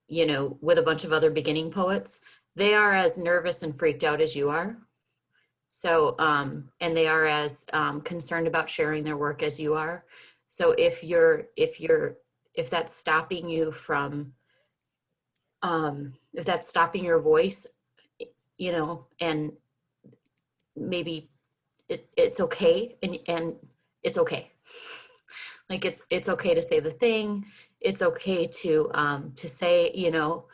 with a bunch of other beginning poets, they are as nervous and freaked out as you are. So, and they are as concerned about sharing their work as you are. So if that's stopping you from, if that's stopping your voice, and maybe it's okay, and it's okay. Like it's okay to say the thing. It's okay to say, you know,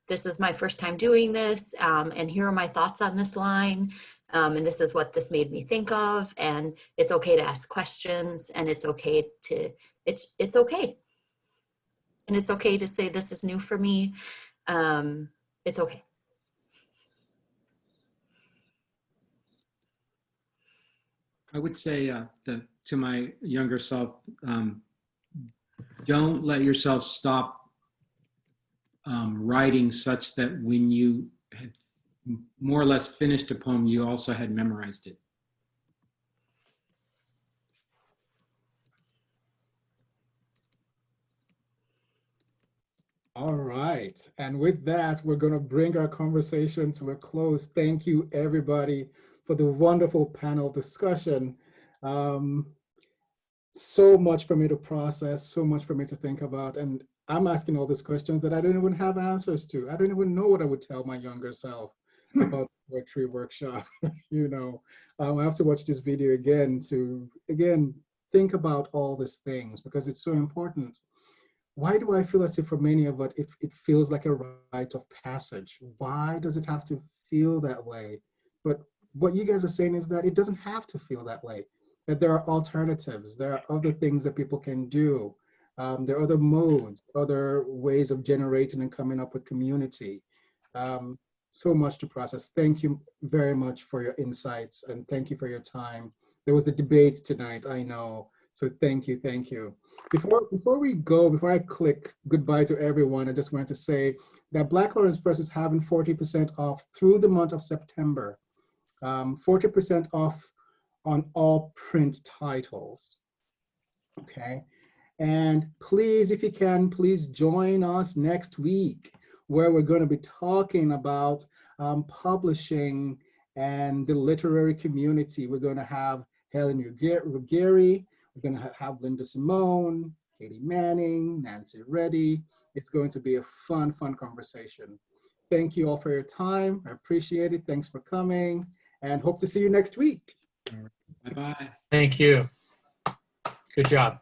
this is my first time doing this, and here are my thoughts on this line, and this is what this made me think of. And it's okay to ask questions, and it's okay to it's okay, and it's okay to say this is new for me. It's okay. I would say to my younger self, don't let yourself stop writing such that when you had more or less finished a poem, you also had memorized it. All right. And with that, we're going to bring our conversation to a close. Thank you, everybody, for the wonderful panel discussion. So much for me to process, so much for me to think about. And I'm asking all these questions that I don't even have answers to. I don't even know what I would tell my younger self about the poetry workshop. You know, I have to watch this video again to, again, think about all these things because it's so important. Why do I feel as if for many of us, it feels like a rite of passage? Why does it have to feel that way? But what you guys are saying is that it doesn't have to feel that way, that there are alternatives, there are other things that people can do. There are other modes, other ways of generating and coming up with community. So much to process. Thank you very much for your insights and thank you for your time. There was a debate tonight, I know. So thank you, thank you. Before we go, before I click goodbye to everyone, I just wanted to say that Black Lawrence Press is having 40% off through the month of September. 40% off on all print titles, okay? And please, if you can, please join us next week where we're going to be talking about publishing and the literary community. We're going to have Helen Ruggieri, we're going to have Linda Simone, Katie Manning, Nancy Reddy. It's going to be a fun, fun conversation. Thank you all for your time. I appreciate it. Thanks for coming and hope to see you next week. Bye-bye. Thank you. Good job.